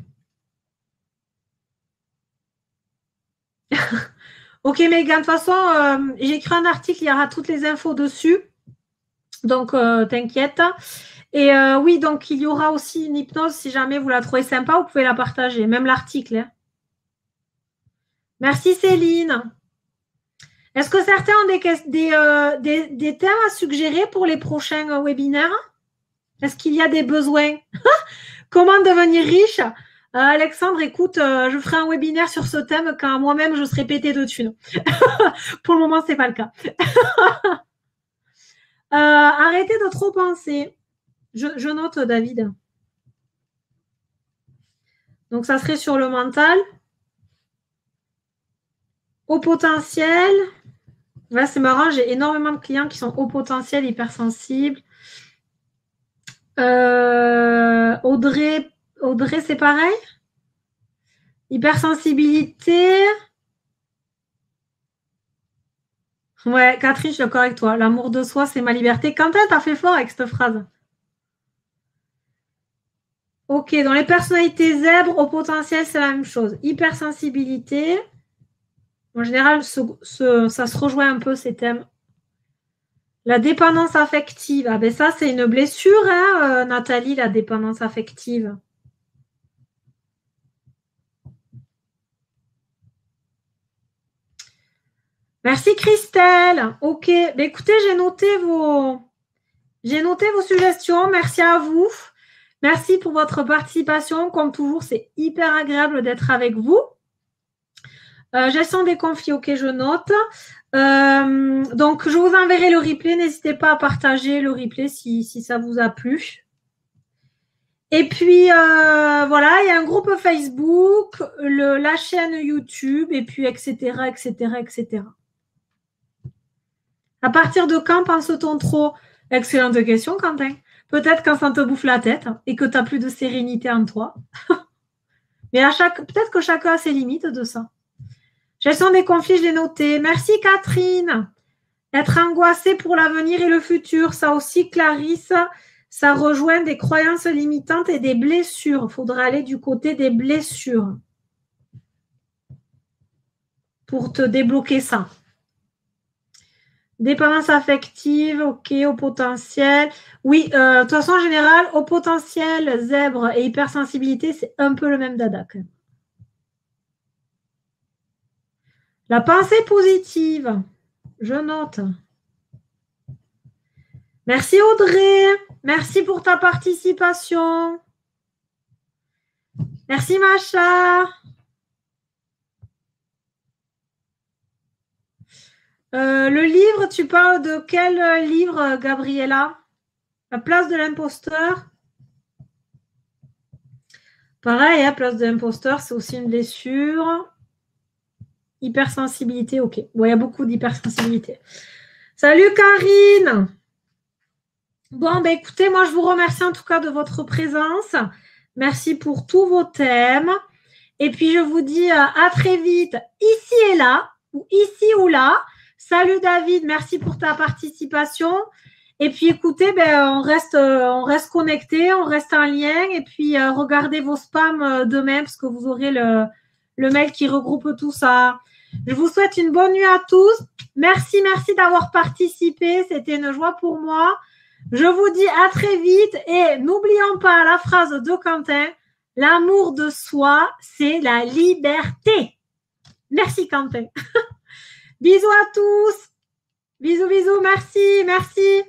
Ok, Megan, de toute façon, j'ai écrit un article, il y aura toutes les infos dessus. Donc, t'inquiète. Et oui, donc il y aura aussi une hypnose. Si jamais vous la trouvez sympa, vous pouvez la partager, même l'article. Hein. Merci Céline. Est-ce que certains ont des thèmes à suggérer pour les prochains webinaires? Est-ce qu'il y a des besoins? Comment devenir riche? Alexandre, écoute, je ferai un webinaire sur ce thème quand moi-même je serai pété de thunes. Pour le moment, ce n'est pas le cas. Arrêtez de trop penser. Je note, David. Donc, ça serait sur le mental. Au potentiel. Là, c'est marrant, j'ai énormément de clients qui sont au potentiel, hypersensibles. Audrey, c'est pareil? Hypersensibilité. Ouais, Catherine, je suis d'accord avec toi. L'amour de soi, c'est ma liberté. Quentin, t'as fait fort avec cette phrase. Ok, dans les personnalités zèbres, au potentiel, c'est la même chose. Hypersensibilité. En général, ça se rejoint un peu, ces thèmes. La dépendance affective. Ah ben ça, c'est une blessure, hein, Nathalie, la dépendance affective. Merci Christelle. Ok, ben, écoutez, j'ai noté vos suggestions. Merci à vous. Merci pour votre participation. Comme toujours, c'est hyper agréable d'être avec vous. Gestion des conflits, ok, je note. Donc, je vous enverrai le replay. N'hésitez pas à partager le replay si ça vous a plu. Et puis, voilà, il y a un groupe Facebook, la chaîne YouTube, et puis, etc., etc., etc. À partir de quand pense-t-on trop? Excellente question, Quentin. Peut-être quand ça te bouffe la tête et que tu n'as plus de sérénité en toi. Mais peut-être que chacun a ses limites de ça. Gestion des conflits, je l'ai noté. Merci, Catherine. Être angoissé pour l'avenir et le futur, ça aussi, Clarisse, ça rejoint des croyances limitantes et des blessures. Il faudra aller du côté des blessures pour te débloquer ça. Dépendance affective, ok, au potentiel. Oui, de toute façon, en général, au potentiel, zèbre et hypersensibilité, c'est un peu le même dada. La pensée positive, je note. Merci Audrey, merci pour ta participation. Merci Macha. Le livre, tu parles de quel livre, Gabriella? La place de l'imposteur. Pareil, hein, place de l'imposteur, c'est aussi une blessure. Hypersensibilité, ok. Bon, il y a beaucoup d'hypersensibilité. Salut Karine. Bon, ben écoutez, moi je vous remercie en tout cas de votre présence. Merci pour tous vos thèmes. Et puis je vous dis à très vite, ici et là, ou ici ou là. Salut David, merci pour ta participation. Et puis écoutez, ben, on reste connecté, on reste en lien. Et puis regardez vos spams demain parce que vous aurez le mail qui regroupe tout ça. Je vous souhaite une bonne nuit à tous. Merci d'avoir participé. C'était une joie pour moi. Je vous dis à très vite et n'oublions pas la phrase de Quentin, l'amour de soi, c'est la liberté. Merci Quentin. Bisous à tous. Bisous, merci.